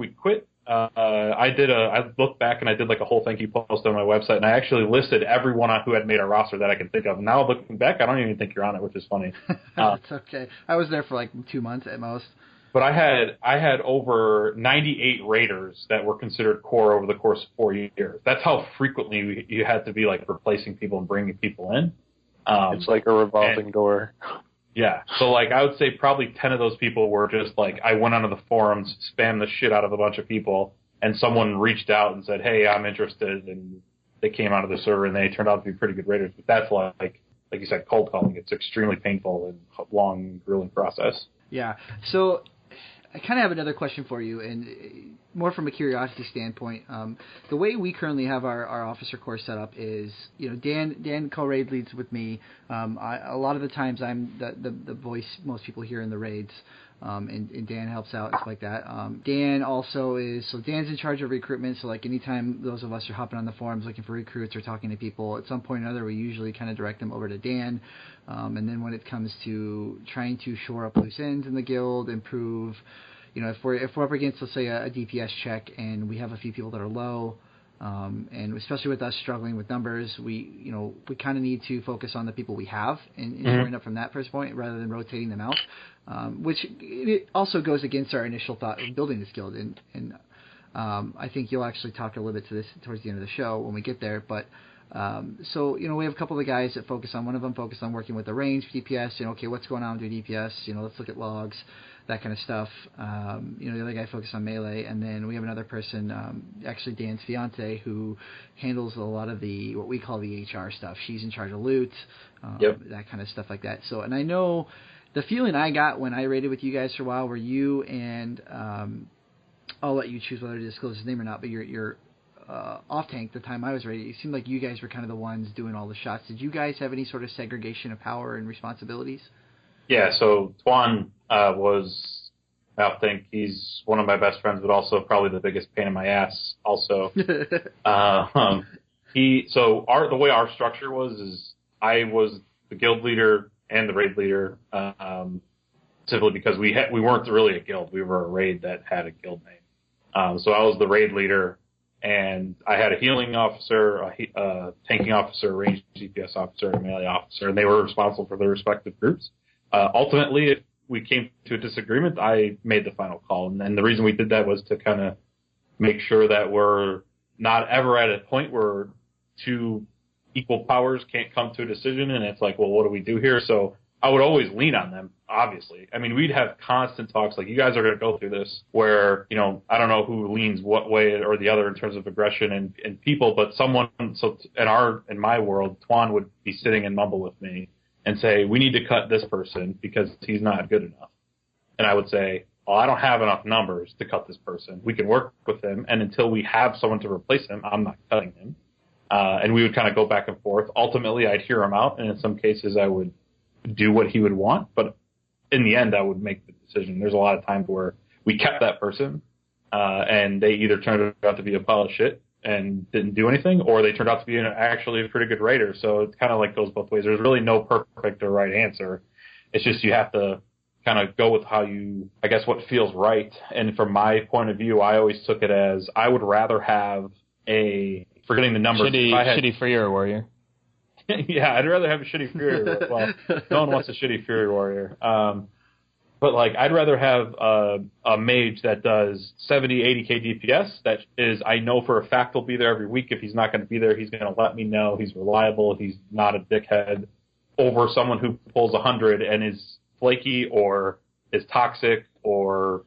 quit, I looked back and I did a whole thank you post on my website, and I actually listed everyone who had made a roster that I can think of. Now looking back, I don't even think you're on it, which is funny. It's okay. I was there for 2 months at most. But I had over 98 raiders that were considered core over the course of 4 years. That's how frequently you had to be replacing people and bringing people in. It's like a revolving door. Yeah. So, like, I would say probably 10 of those people were just, like, I went onto the forums, spammed the shit out of a bunch of people, and someone reached out and said, hey, I'm interested, and they came onto the server, and they turned out to be pretty good raiders. But that's, like you said, cold calling. It's extremely painful and long, grueling process. Yeah. So I kind of have another question for you, and more from a curiosity standpoint. The way we currently have our officer corps set up is, Dan co-raid leads with me. A lot of the times I'm the voice most people hear in the raids, and Dan helps out and stuff like that. Dan also Dan's in charge of recruitment, so like anytime those of us are hopping on the forums looking for recruits or talking to people, at some point or another we usually kind of direct them over to Dan. And then when it comes to trying to shore up loose ends in the guild, improve, if we're up against, let's say, a DPS check and we have a few people that are low, and especially with us struggling with numbers, we kind of need to focus on the people we have and shoring up from that first point rather than rotating them out, which it also goes against our initial thought of building this guild. And I think you'll actually talk a little bit to this towards the end of the show when we get there, but so we have a couple of guys that focus on, one of them focused on working with the range DPS, okay, what's going on with your DPS, let's look at logs, that kind of stuff. The other guy focused on melee, and then we have another person, actually Dan's fiance, who handles a lot of what we call the HR stuff. She's in charge of loot, that kind of stuff like that. So, and I know the feeling I got when I raided with you guys for a while were you and I'll let you choose whether to disclose his name or not, but your off tank the time I was ready, it seemed like you guys were kind of the ones doing all the shots. Did you guys have any sort of segregation of power and responsibilities? Yeah, so Twan was, I think he's one of my best friends, but also probably the biggest pain in my ass also. The way our structure was I was the guild leader and the raid leader, simply because we weren't really a guild. We were a raid that had a guild name. So I was the raid leader, and I had a healing officer, a tanking officer, a ranged DPS officer, and a melee officer, and they were responsible for their respective groups. Ultimately, if we came to a disagreement, I made the final call. And the reason we did that was to kind of make sure that we're not ever at a point where two equal powers can't come to a decision, and it's like, well, what do we do here? So I would always lean on them, obviously. I mean, we'd have constant talks, like, you guys are going to go through this, where, I don't know who leans what way or the other in terms of aggression and people, but someone, so in my world, Twan would be sitting and mumble with me and say, we need to cut this person because he's not good enough. And I would say, well, I don't have enough numbers to cut this person. We can work with him, and until we have someone to replace him, I'm not cutting him. And we would kind of go back and forth. Ultimately, I'd hear him out, and in some cases I would do what he would want, but in the end, I would make the decision. There's a lot of times where we kept that person, and they either turned out to be a pile of shit and didn't do anything, or they turned out to be actually a pretty good raider. So it kind of like goes both ways. There's really no perfect or right answer. It's just you have to kind of go with what feels right. And from my point of view, I always took it as I would rather have forgetting the numbers. Shitty Fury Warrior. Yeah, I'd rather have a shitty Fury Warrior. Well, no one wants a shitty Fury Warrior. But I'd rather have a mage that does 70, 80k DPS. That is, I know for a fact he'll be there every week. If he's not going to be there, he's going to let me know. He's reliable. He's not a dickhead. Over someone who pulls 100 and is flaky or is toxic or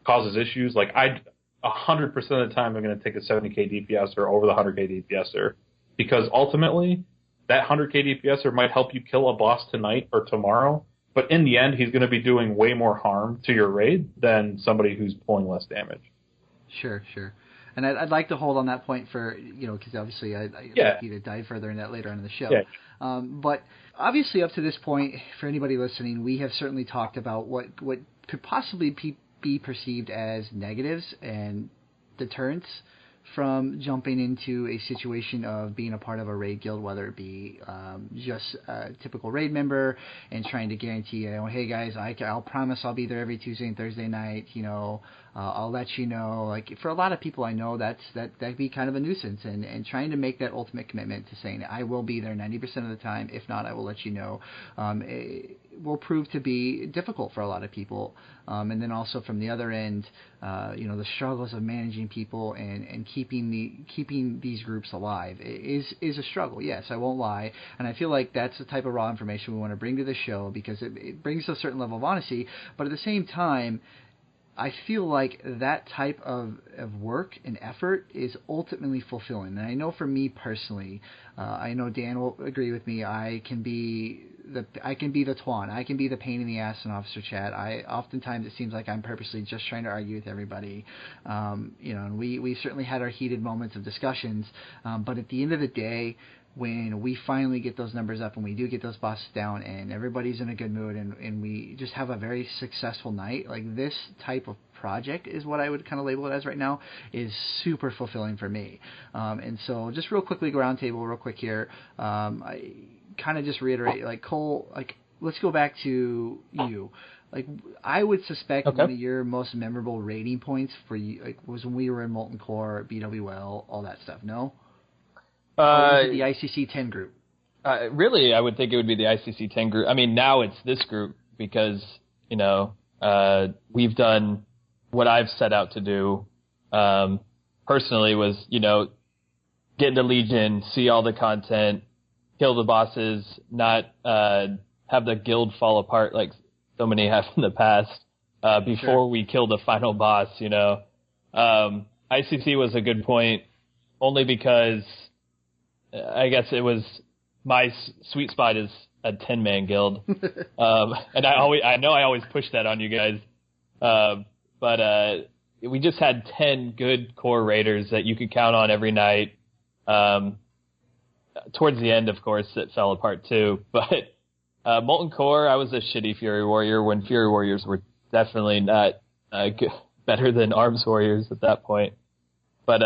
causes issues. 100% of the time I'm going to take a 70k DPSer over the 100k DPSer, because ultimately that 100k DPSer might help you kill a boss tonight or tomorrow. But in the end, he's going to be doing way more harm to your raid than somebody who's pulling less damage. Sure. And I'd like to hold on that point for, because obviously I'd like you to dive further in that later on in the show. Yeah. But obviously up to this point, for anybody listening, we have certainly talked about what could possibly be perceived as negatives and deterrents from jumping into a situation of being a part of a raid guild, whether it be just a typical raid member and trying to guarantee, hey guys, I'll promise I'll be there every Tuesday and Thursday night, I'll let you know. For a lot of people I know, that'd be kind of a nuisance, and trying to make that ultimate commitment to saying I will be there 90% of the time, if not I will let you know. will prove to be difficult for a lot of people. And then also from the other end, the struggles of managing people and keeping these groups alive is a struggle. Yes, I won't lie. And I feel like that's the type of raw information we want to bring to the show, because it brings a certain level of honesty. But at the same time, I feel like that type of work and effort is ultimately fulfilling. And I know for me personally, I know Dan will agree with me, I can be the Twan. I can be the pain in the ass in officer chat. Oftentimes it seems like I'm purposely just trying to argue with everybody. And we certainly had our heated moments of discussions. But at the end of the day, when we finally get those numbers up and we do get those bosses down and everybody's in a good mood and we just have a very successful night, like this type of project is what I would kind of label it as right now, is super fulfilling for me. And so just real quickly, round table real quick here. I kind of just reiterate, like Cole, like let's go back to you. Like I would suspect one of your most memorable rating points for you was when we were in Molten Core, BWL, all that stuff. No? The ICC 10 group. Really, I would think it would be the ICC 10 group. I mean, now it's this group because, we've done what I've set out to do personally was, get into Legion, see all the content, kill the bosses, not have the guild fall apart like so many have in the past before we kill the final boss, ICC was a good point only because I guess it was my sweet spot is a 10-man guild. And I know I always push that on you guys. But we just had 10 good core raiders that you could count on every night. Towards the end, of course, it fell apart too. But Molten Core, I was a shitty Fury Warrior when Fury Warriors were definitely not better than Arms Warriors at that point. But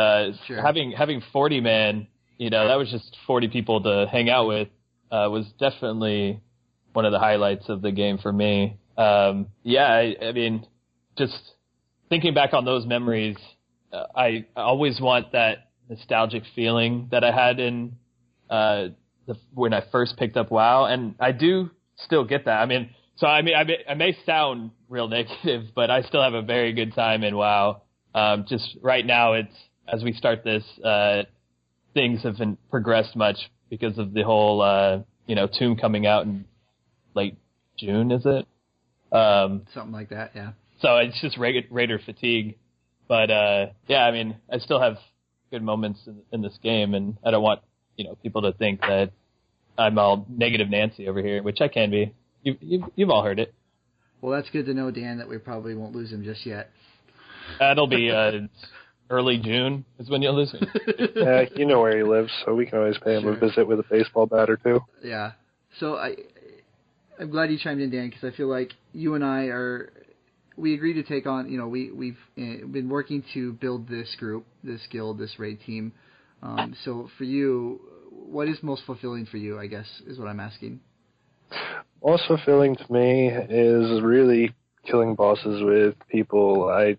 having 40 man, that was just 40 people to hang out with, was definitely one of the highlights of the game for me. I mean, just thinking back on those memories, I always want that nostalgic feeling that I had in when I first picked up WoW, and I do still get that. I mean, I may sound real negative, but I still have a very good time in WoW. Just right now, it's as we start this. Things haven't progressed much because of the whole, Tomb coming out in late June, is it? Something like that, yeah. So it's just raider fatigue. But, I mean, I still have good moments in this game, and I don't want, people to think that I'm all negative Nancy over here, which I can be. You've all heard it. Well, that's good to know, Dan, that we probably won't lose him just yet. That'll be... early June is when you'll lose him. Yeah, you know where he lives, so we can always pay him a visit with a baseball bat or two. Yeah. So I'm glad you chimed in, Dan, because I feel like you and I we agreed to take on, we've been working to build this group, this guild, this raid team. So for you, what is most fulfilling for you, I guess, is what I'm asking. Most fulfilling to me is really killing bosses with people I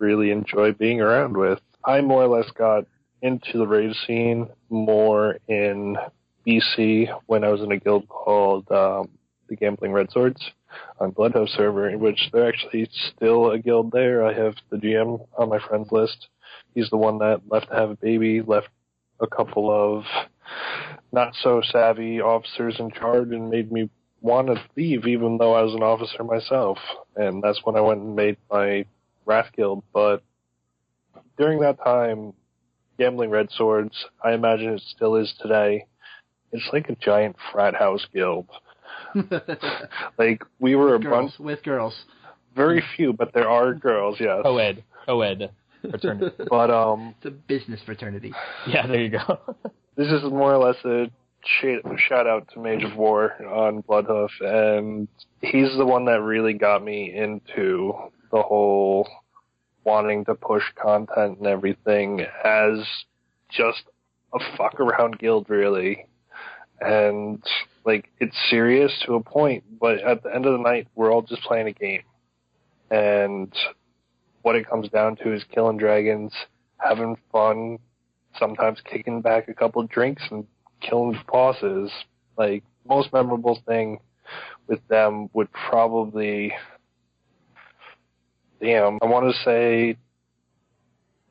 really enjoy being around with. I more or less got into the raid scene more in BC when I was in a guild called the Gambling Red Swords on Bloodhouse server, in which they're actually still a guild there. I have the GM on my friends list. He's the one that left to have a baby, left a couple of not so savvy officers in charge, and made me want to leave even though I was an officer myself. And that's when I went and made my Wrath Guild. But during that time, Gambling Red Swords, I imagine it still is today, it's like a giant frat house guild. Like, we were with girls. Very few, but there are girls, yes. Co-ed fraternity. But, it's a business fraternity. Yeah, there you go. This is more or less a shout out to Mage of War on Bloodhoof, and he's the one that really got me into the whole wanting to push content and everything as just a fuck around guild, really. And, like, it's serious to a point, but at the end of the night, we're all just playing a game. And what it comes down to is killing dragons, having fun, sometimes kicking back a couple of drinks and killing bosses. Like, most memorable thing with them would probably, I want to say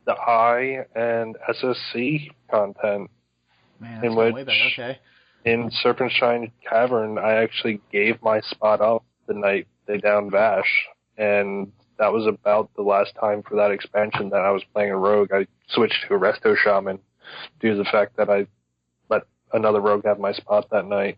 the I and SSC content. Man, that's in going which, way back. Okay. in Serpentine Cavern, I actually gave my spot up the night they downed Vash, and that was about the last time for that expansion that I was playing a rogue. I switched to a Resto Shaman due to the fact that I let another rogue have my spot that night.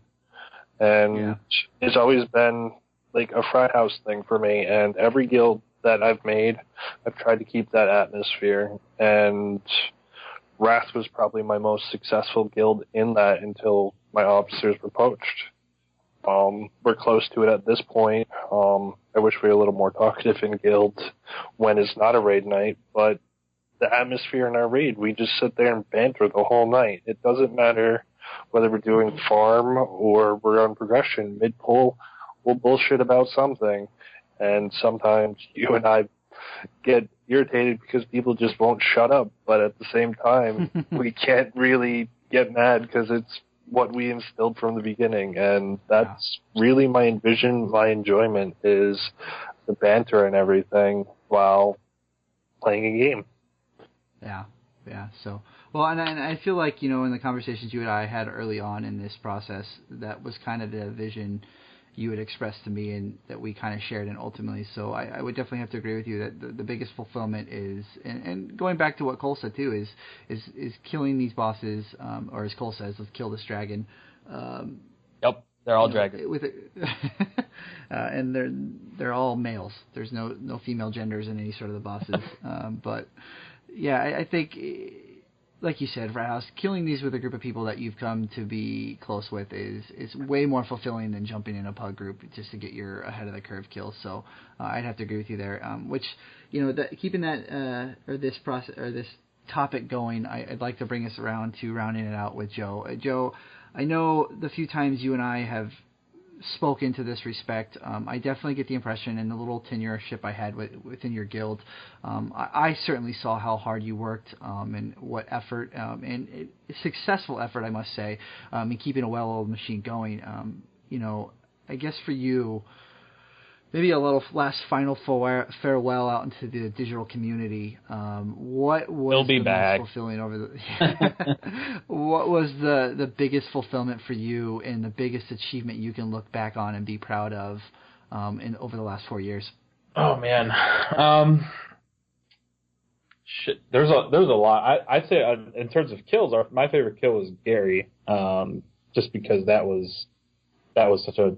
And it's always been like a frat house thing for me, and every guild that I've made, I've tried to keep that atmosphere, and Wrath was probably my most successful guild in that until my officers were poached. We're close to it at this point. I wish we were a little more talkative in guild when it's not a raid night, but the atmosphere in our raid, we just sit there and banter the whole night. It doesn't matter whether we're doing farm or we're on progression. Mid-pull, we'll bullshit about something. And sometimes you and I get irritated because people just won't shut up. But at the same time, we can't really get mad because it's what we instilled from the beginning. And that's really my enjoyment is the banter and everything while playing a game. Yeah. So, well, and I feel like, in the conversations you and I had early on in this process, that was kind of the vision you had expressed to me and that we kind of shared in ultimately. So I would definitely have to agree with you that the biggest fulfillment is, and going back to what Cole said too, is killing these bosses, or as Cole says, let's kill this dragon. Yep, they're all dragons. With it, and they're all males. There's no female genders in any sort of the bosses. But yeah, I think, like you said, Frat House, killing these with a group of people that you've come to be close with is way more fulfilling than jumping in a pug group just to get your ahead of the curve kills. So I'd have to agree with you there. Which, keeping that or this process or this topic going, I'd like to bring us around to rounding it out with Joe. Joe, I know the few times you and I have spoken to this respect, I definitely get the impression in the little tenureship I had within your guild, I certainly saw how hard you worked and what effort, and successful effort, I must say, in keeping a well-oiled machine going. I guess for you, maybe a little last final farewell out into the digital community. What was most fulfilling what was the biggest fulfillment for you and the biggest achievement you can look back on and be proud of over the last 4 years? Oh man, shit. There's a lot. I'd say in terms of kills, my favorite kill was Gary, just because that was such a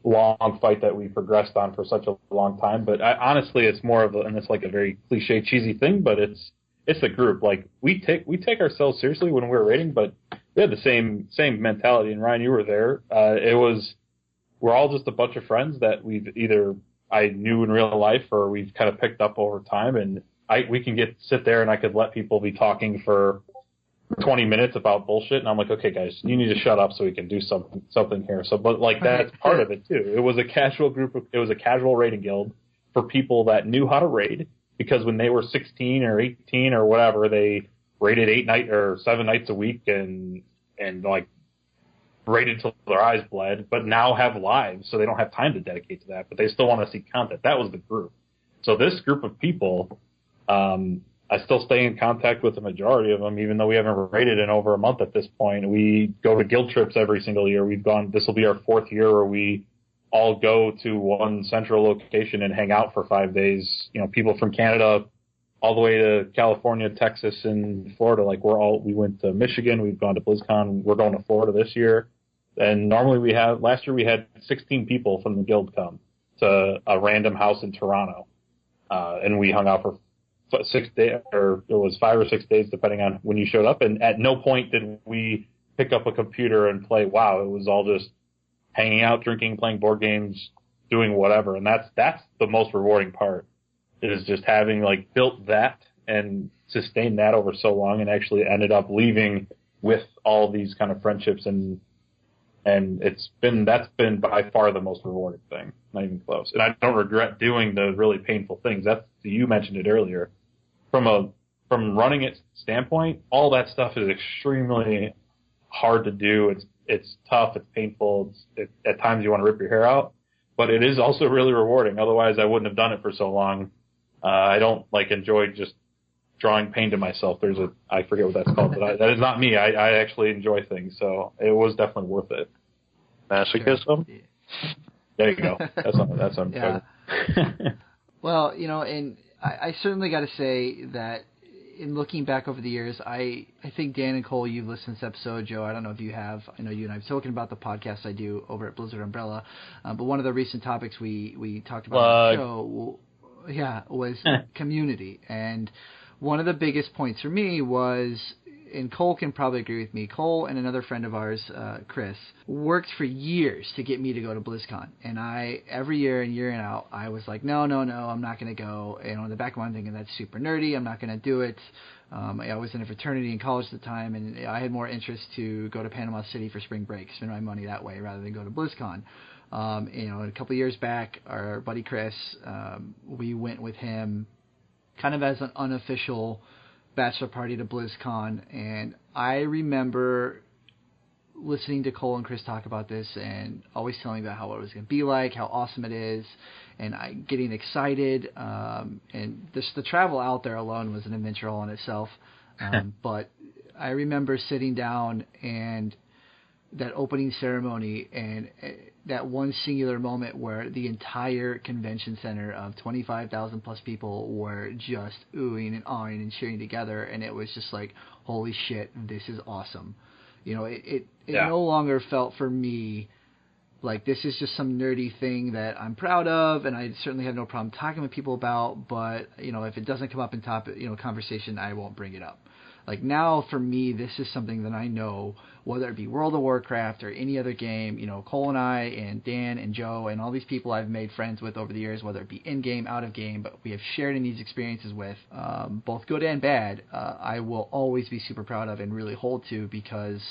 long fight that we progressed on for such a long time. But honestly, it's more of and it's like a very cliche, cheesy thing, but it's the group. Like we take ourselves seriously when we're raiding, but we had the same mentality. And Ryan, you were there. We're all just a bunch of friends that I knew in real life or we've kind of picked up over time, and we can sit there and I could let people be talking for 20 minutes about bullshit, and I'm like, okay, guys, you need to shut up so we can do something here. So, but like that's part of it too. It was a casual it was a casual raiding guild for people that knew how to raid, because when they were 16 or 18 or whatever, they raided 7 nights a week and like raided till their eyes bled, but now have lives, so they don't have time to dedicate to that, but they still want to see content. That was the group. So this group of people, I still stay in contact with the majority of them, even though we haven't raided in over a month at this point. We go to guild trips every single year. This will be our 4th year where we all go to one central location and hang out for 5 days. People from Canada all the way to California, Texas, and Florida. Like we went to Michigan. We've gone to BlizzCon. We're going to Florida this year. And normally last year we had 16 people from the guild come to a random house in Toronto. And we hung out for 6 days, or it was 5 or 6 days, depending on when you showed up. And at no point did we pick up a computer and play WoW. It was all just hanging out, drinking, playing board games, doing whatever. And that's the most rewarding part, is just having like built that and sustained that over so long, and actually ended up leaving with all these kind of friendships, and that's been by far the most rewarding thing, not even close. And I don't regret doing the really painful things. You mentioned it earlier. From running it standpoint, all that stuff is extremely hard to do. It's tough. It's painful. At times you want to rip your hair out, but it is also really rewarding. Otherwise, I wouldn't have done it for so long. I don't enjoy just drawing pain to myself. I forget what that's called, but that is not me. I actually enjoy things, so it was definitely worth it. Masochism? There you go. That's what I'm yeah. Well, and I certainly got to say that in looking back over the years, I think Dan and Cole, you've listened to this episode. Joe, I don't know if you have. I know you and I have spoken about the podcast I do over at Blizzard Umbrella. But one of the recent topics we talked about on the show, was community. And one of the biggest points for me was, and Cole can probably agree with me, Cole and another friend of ours, Chris, worked for years to get me to go to BlizzCon. And every year in and out, I was like, no, I'm not going to go. And on the back of my mind, thinking that's super nerdy, I'm not going to do it. I was in a fraternity in college at the time, and I had more interest to go to Panama City for spring break, spend my money that way rather than go to BlizzCon. A couple of years back, our buddy Chris, we went with him kind of as an unofficial bachelor party to BlizzCon, and I remember listening to Cole and Chris talk about this and always telling me about how it was going to be like, how awesome it is, and getting excited, and the travel out there alone was an adventure all in itself. But I remember sitting down and that opening ceremony and that one singular moment where the entire convention center of 25,000 plus people were just oohing and awing and cheering together, and it was just like, holy shit, this is awesome. It no longer felt for me like this is just some nerdy thing that I'm proud of, and I certainly have no problem talking with people about, but if it doesn't come up in conversation, I won't bring it up. Like now, for me, this is something that I know, whether it be World of Warcraft or any other game, Cole and I and Dan and Joe and all these people I've made friends with over the years, whether it be in-game, out-of-game, but we have shared in these experiences with, both good and bad, I will always be super proud of and really hold to because,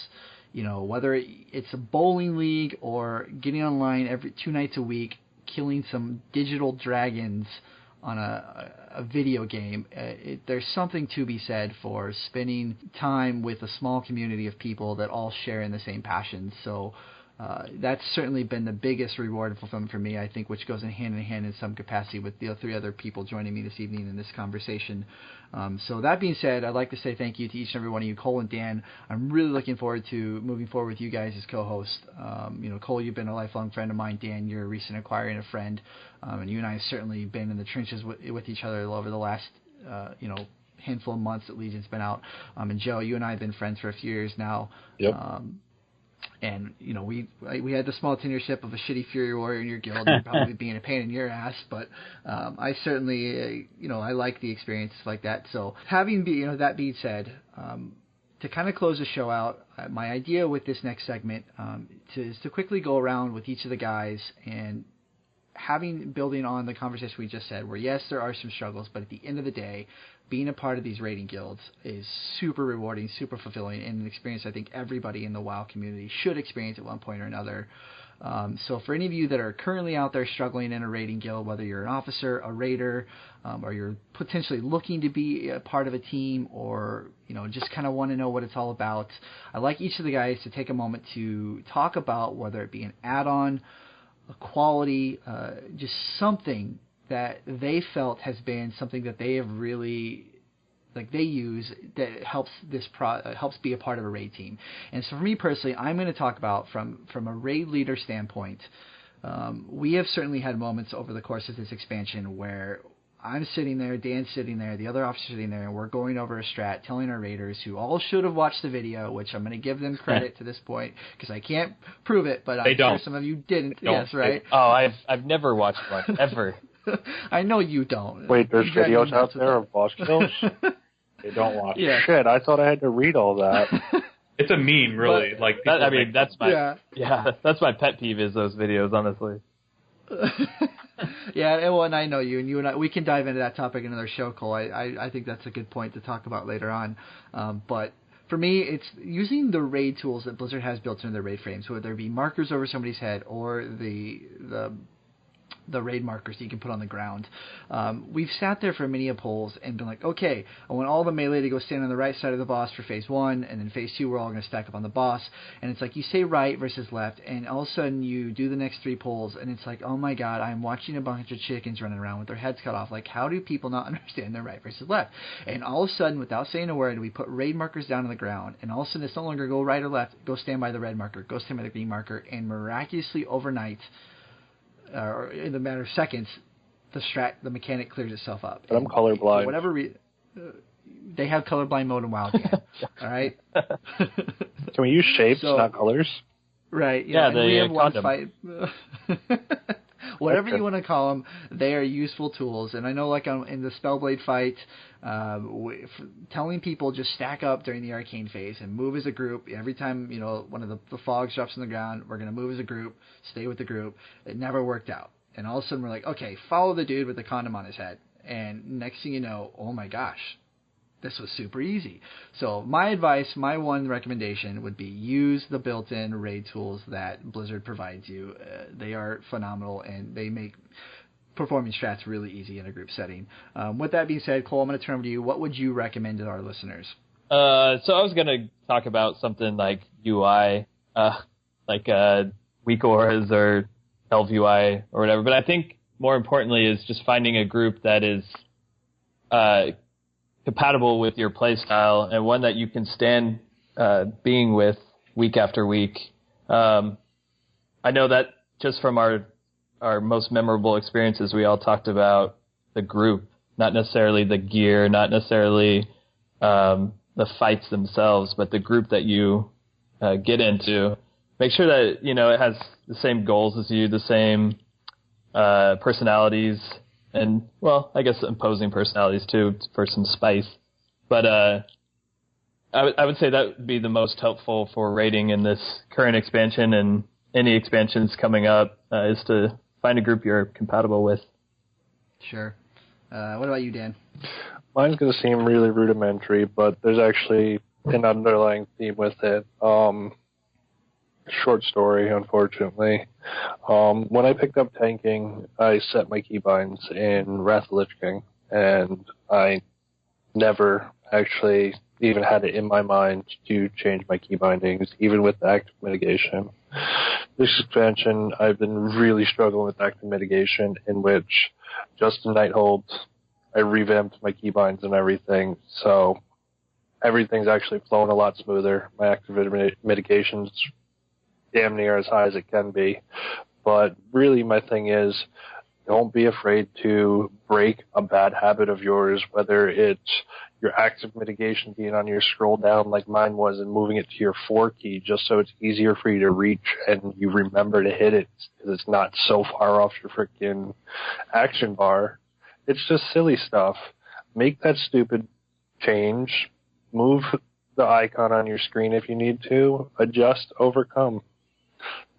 whether it's a bowling league or getting online every 2 nights a week, killing some digital dragons on a video game, there's something to be said for spending time with a small community of people that all share in the same passion. So that's certainly been the biggest reward and fulfillment for me, I think, which goes hand in hand in some capacity with the 3 other people joining me this evening in this conversation. So that being said, I'd like to say thank you to each and every one of you, Cole and Dan. I'm really looking forward to moving forward with you guys as co-hosts. Cole, you've been a lifelong friend of mine. Dan, you're a recent acquiring a friend. And you and I have certainly been in the trenches with each other over the last, handful of months that Legion's been out. And Joe, you and I have been friends for a few years now. Yep. And we had the small tenureship of a shitty Fury Warrior in your guild, and probably being a pain in your ass. But I certainly, I like the experiences like that. So that being said, to kind of close the show out, my idea with this next segment is to quickly go around with each of the guys and building on the conversation we just said, where yes, there are some struggles, but at the end of the day, being a part of these raiding guilds is super rewarding, super fulfilling, and an experience I think everybody in the WoW community should experience at one point or another. So for any of you that are currently out there struggling in a raiding guild, whether you're an officer, a raider, or you're potentially looking to be a part of a team, or just kind of want to know what it's all about, I'd like each of the guys to take a moment to talk about whether it be an add-on, a quality, just something that they felt has been something that they have really, they use that helps helps be a part of a raid team. And so for me personally, I'm going to talk about from a raid leader standpoint. We have certainly had moments over the course of this expansion where I'm sitting there, Dan's sitting there, the other officer's sitting there, and we're going over a strat, telling our raiders, who all should have watched the video, which I'm going to give them credit to this point, because I can't prove it, but I'm sure some of you didn't. Yes, right? I've never watched one, ever. I know you don't. Wait, there's videos out there of boss kills? They don't watch. Yeah. Shit, I thought I had to read all that. It's a meme, really. That's my pet peeve is those videos, honestly. Yeah, and I know you and I, we can dive into that topic in another show, Cole. I think that's a good point to talk about later on. But for me, it's using the raid tools that Blizzard has built into their raid frames, whether it be markers over somebody's head or the the raid markers that you can put on the ground. We've sat there for many a polls and been like, okay, I want all the melee to go stand on the right side of the boss for phase 1, and then phase 2 we're all going to stack up on the boss. And it's like you say right versus left, and all of a sudden you do the next 3 polls, and it's like, oh my god, I'm watching a bunch of chickens running around with their heads cut off. Like, how do people not understand their right versus left? And all of a sudden, without saying a word, we put raid markers down on the ground, and all of a sudden it's no longer go right or left, go stand by the red marker, go stand by the green marker, and miraculously overnight, or in the matter of seconds, the mechanic clears itself up. But I'm colorblind. For whatever they have colorblind mode in WoW. All right. Can we use shapes, not colors? Right. Yeah. We have one condom. fight. Whatever you want to call them, they are useful tools. And I know, like in the Spellblade fight, telling people just stack up during the arcane phase and move as a group. Every time one of the fogs drops on the ground, we're going to move as a group, stay with the group. It never worked out. And all of a sudden we're like, okay, follow the dude with the condom on his head. And next thing you know, oh my gosh, this was super easy. So my advice, my one recommendation would be use the built-in raid tools that Blizzard provides you. They are phenomenal, and they make performing strats really easy in a group setting. With that being said, Cole, I'm going to turn over to you. What would you recommend to our listeners? So I was going to talk about something like UI, like weak auras or Elf UI or whatever. But I think more importantly is just finding a group that is compatible with your playstyle and one that you can stand being with week after week. I know that just from our most memorable experiences, we all talked about the group, not necessarily the gear, not necessarily the fights themselves, but the group that you get into. Make sure that it has the same goals as you, the same personalities, and, well, I guess imposing personalities too for some spice. But I would say that would be the most helpful for raiding in this current expansion and any expansions coming up, is to find a group you're compatible with. Sure. What about you, Dan? Mine's going to seem really rudimentary, but there's actually an underlying theme with it. Short story, unfortunately. When I picked up tanking, I set my keybinds in Wrath of the Lich King, and I never actually even had it in my mind to change my key bindings, even with active mitigation. This expansion, I've been really struggling with active mitigation, in which just in Nighthold, I revamped my keybinds and everything, so everything's actually flowing a lot smoother. My active mitigation's damn near as high as it can be. But really my thing is, don't be afraid to break a bad habit of yours, whether it's your active mitigation being on your scroll down like mine was and moving it to your 4 key just so it's easier for you to reach and you remember to hit it because it's not so far off your freaking action bar. It's just silly stuff. Make that stupid change. Move the icon on your screen if you need to. Adjust, overcome.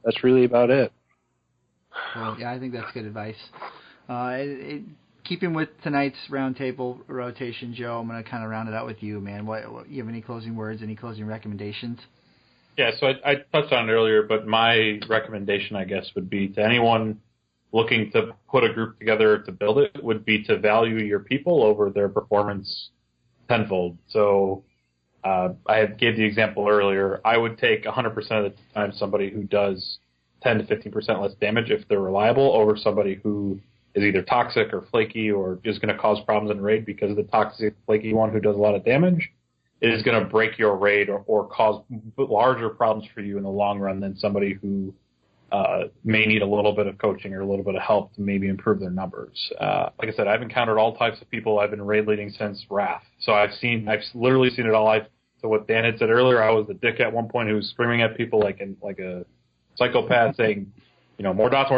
That's really about it. Well, yeah, I think that's good advice. Keeping with tonight's roundtable rotation, Joe, I'm going to kind of round it out with you, man. What you have any closing words, any closing recommendations? Yeah, so I touched on it earlier, but my recommendation, I guess, would be to anyone looking to put a group together to build it, would be to value your people over their performance tenfold. So I gave the example earlier. I would take 100% of the time somebody who does 10 to 15% less damage if they're reliable over somebody who is either toxic or flaky or is going to cause problems in raid because the toxic, flaky one who does a lot of damage is going to break your raid or cause larger problems for you in the long run than somebody who may need a little bit of coaching or a little bit of help to maybe improve their numbers. Like I said, I've encountered all types of people. I've been raid leading since Wrath. So I've literally seen it all. So what Dan had said earlier, I was the dick at one point who was screaming at people like a psychopath saying, more dots,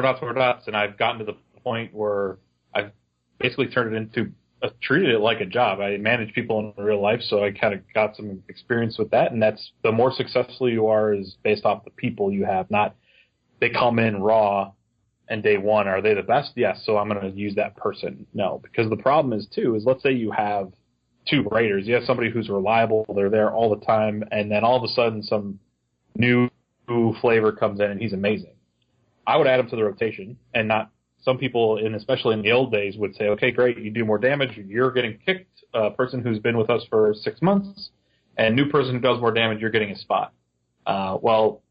and I've gotten to the point where I've basically turned it into, treated it like a job. I manage people in real life, so I kind of got some experience with that, and that's the more successful you are is based off the people you have, not they come in raw and day one, are they the best? Yes, so I'm going to use that person. No, because the problem is, let's say you have 2 raiders. You have somebody who's reliable, they're there all the time, and then all of a sudden some new flavor comes in and he's amazing. I would add him to the rotation and not some people, especially in the old days, would say, okay, great, you do more damage, you're getting kicked. A person who's been with us for 6 months, and new person who does more damage, you're getting a spot. Well,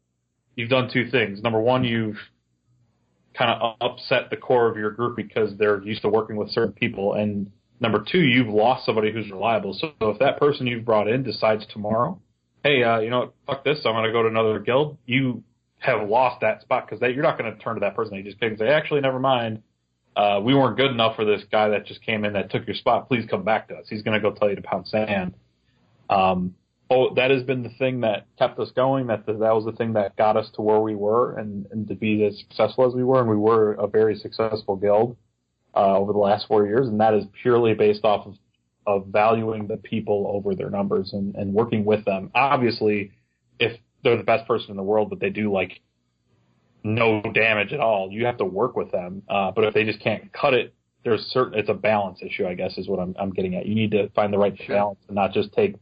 you've done two things. Number one, you've kind of upset the core of your group because they're used to working with certain people. And number two, you've lost somebody who's reliable. So if that person you've brought in decides tomorrow, hey, you know what, fuck this, I'm going to go to another guild, you have lost that spot because you're not going to turn to that person that you just picked and say, actually, never mind, we weren't good enough for this guy that just came in that took your spot. Please come back to us. He's going to go tell you to pound sand. That has been the thing that kept us going. That was the thing that got us to where we were and to be as successful as we were. And we were a very successful guild over the last 4 years. And that is purely based off of valuing the people over their numbers and working with them. Obviously, if they're the best person in the world, but they do like no damage at all, you have to work with them. But if they just can't cut it, it's a balance issue, I guess, is what I'm getting at. You need to find the right balance and not just take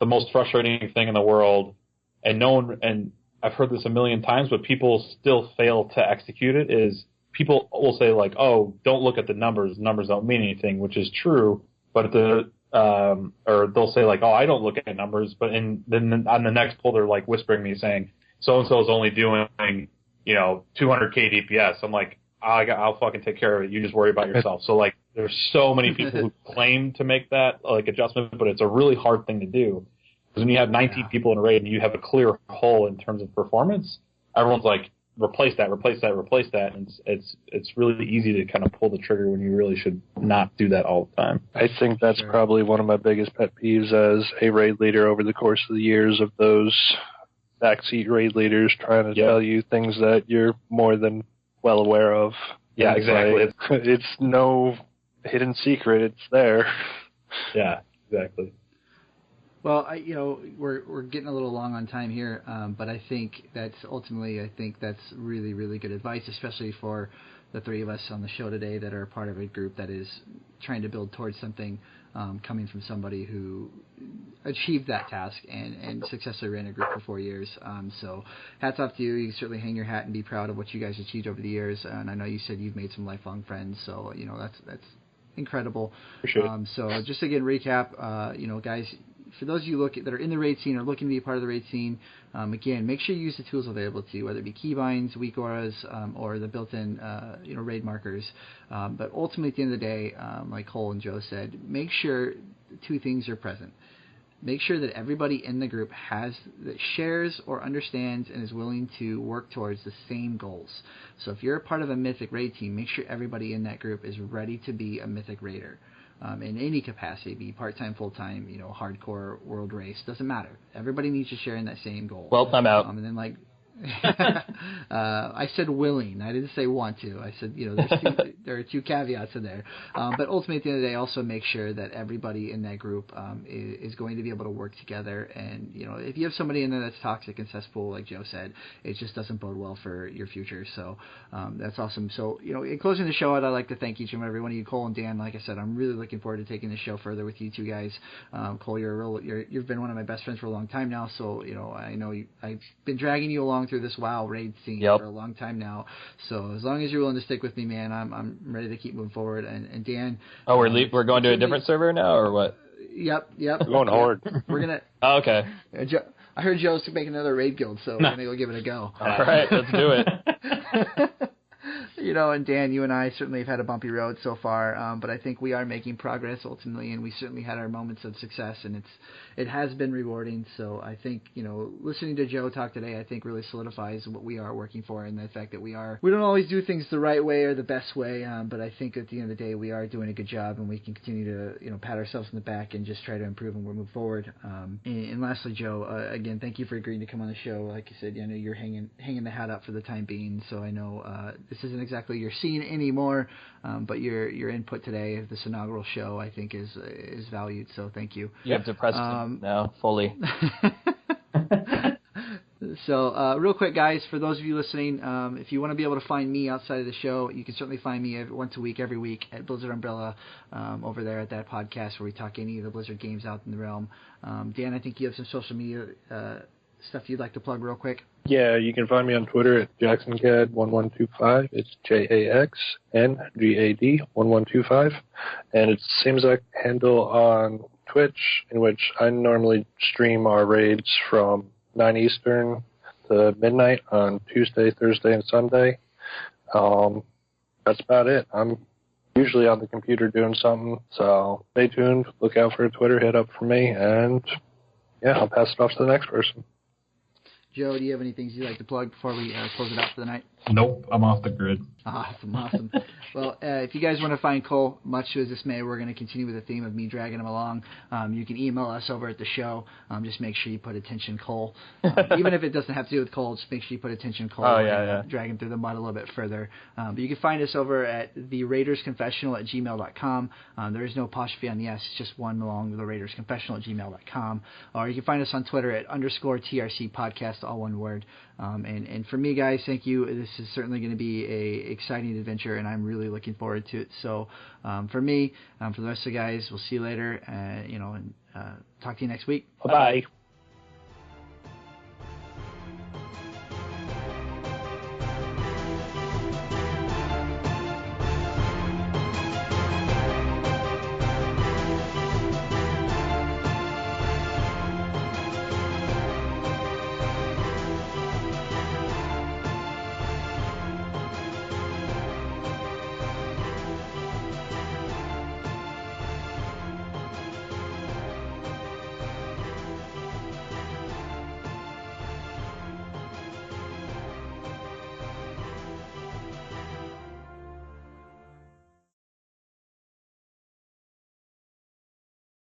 the most frustrating thing in the world, and I've heard this a million times, but people still fail to execute it, is people will say like, oh, don't look at the numbers don't mean anything, which is true, but or they'll say like, oh, I don't look at numbers, but then on the next pull they're like whispering me saying, so-and-so is only doing, 200k DPS. I'm like, I'll fucking take care of it. You just worry about yourself. So like, there's so many people who claim to make that like adjustment, but it's a really hard thing to do. Because when you have 19 people in a raid and you have a clear hole in terms of performance, everyone's like, replace that, and it's really easy to kind of pull the trigger when you really should not do that all the time. I think that's probably one of my biggest pet peeves as a raid leader over the course of the years, of those backseat raid leaders trying to tell you things that you're more than well aware of. Yeah, exactly. It's no hidden secret. It's there. Yeah, exactly. Well, we're getting a little long on time here, but I think that's really, really good advice, especially for the three of us on the show today that are part of a group that is trying to build towards something, coming from somebody who achieved that task and successfully ran a group for 4 years. So hats off to you. You can certainly hang your hat and be proud of what you guys achieved over the years. And I know you said you've made some lifelong friends, so that's incredible. Appreciate it. So just again recap, guys, for those of you that are in the raid scene or looking to be a part of the raid scene, again, make sure you use the tools available to you, whether it be keybinds, weak auras, or the built-in raid markers. But ultimately, at the end of the day, like Cole and Joe said, make sure two things are present. Make sure that everybody in the group that shares or understands and is willing to work towards the same goals. So if you're a part of a Mythic raid team, make sure everybody in that group is ready to be a Mythic raider. In any capacity, be part-time, full-time, hardcore, world race, doesn't matter. Everybody needs to share in that same goal. Well, I'm out. And then I said willing. I didn't say want to. I said, there are two caveats in there. But ultimately, at the end of the day, also make sure that everybody in that group is going to be able to work together. And, if you have somebody in there that's toxic and cesspool, like Joe said, it just doesn't bode well for your future. So that's awesome. So, in closing the show out, I'd like to thank each and every one of you, Cole and Dan. Like I said, I'm really looking forward to taking the show further with you two guys. Cole, you've been one of my best friends for a long time now. So, I know I've been dragging you along through this WoW raid scene for a long time now. So as long as you're willing to stick with me, man, I'm ready to keep moving forward. And Dan, we're going to a different server now, or what? Yep. We're going hard. We're gonna. Oh, okay. I heard Joe's making another raid guild, so we're gonna go give it a go. All right, let's do it. And Dan, you and I certainly have had a bumpy road so far, but I think we are making progress ultimately, and we certainly had our moments of success, and it has been rewarding. So I think, listening to Joe talk today, I think really solidifies what we are working for, and the fact that we don't always do things the right way or the best way, but I think at the end of the day, we are doing a good job, and we can continue to, pat ourselves in the back and just try to improve and move forward. And lastly, Joe, again, thank you for agreeing to come on the show. Like you said, I know you're hanging the hat up for the time being, so I know this isn't exactly your scene anymore, but your input today of this inaugural show, I think, is valued. So thank you. You have depressed now fully. So real quick, guys, for those of you listening, if you want to be able to find me outside of the show, you can certainly find me once a week, every week at Blizzard Umbrella, over there at that podcast where we talk any of the Blizzard games out in the realm. Dan, I think you have some social media stuff you'd like to plug real quick? Yeah, you can find me on Twitter at JacksonGad1125. It's JaxNGAD1125. And it's the same exact handle on Twitch, in which I normally stream our raids from 9 Eastern to midnight on Tuesday, Thursday, and Sunday. That's about it. I'm usually on the computer doing something, so stay tuned. Look out for a Twitter hit up from me, and yeah, I'll pass it off to the next person. Joe, do you have any things you'd like to plug before we close it out for the night? Nope, I'm off the grid. Awesome. Well, if you guys want to find Cole, much to his dismay, we're going to continue with the theme of me dragging him along. You can email us over at the show. Just make sure you put attention Cole. Even if it doesn't have to do with Cole, just make sure you put attention Cole. Drag him through the mud a little bit further. But you can find us over at theraidersconfessional@gmail.com. There is no apostrophe on the S. It's just one long, theraidersconfessional@gmail.com. Or you can find us on Twitter at _TRC podcast, all one word. And for me, guys, thank you. This is certainly going to be a exciting adventure, and I'm really looking forward to it. So for me, for the rest of the guys, we'll see you later. And talk to you next week. Bye-bye.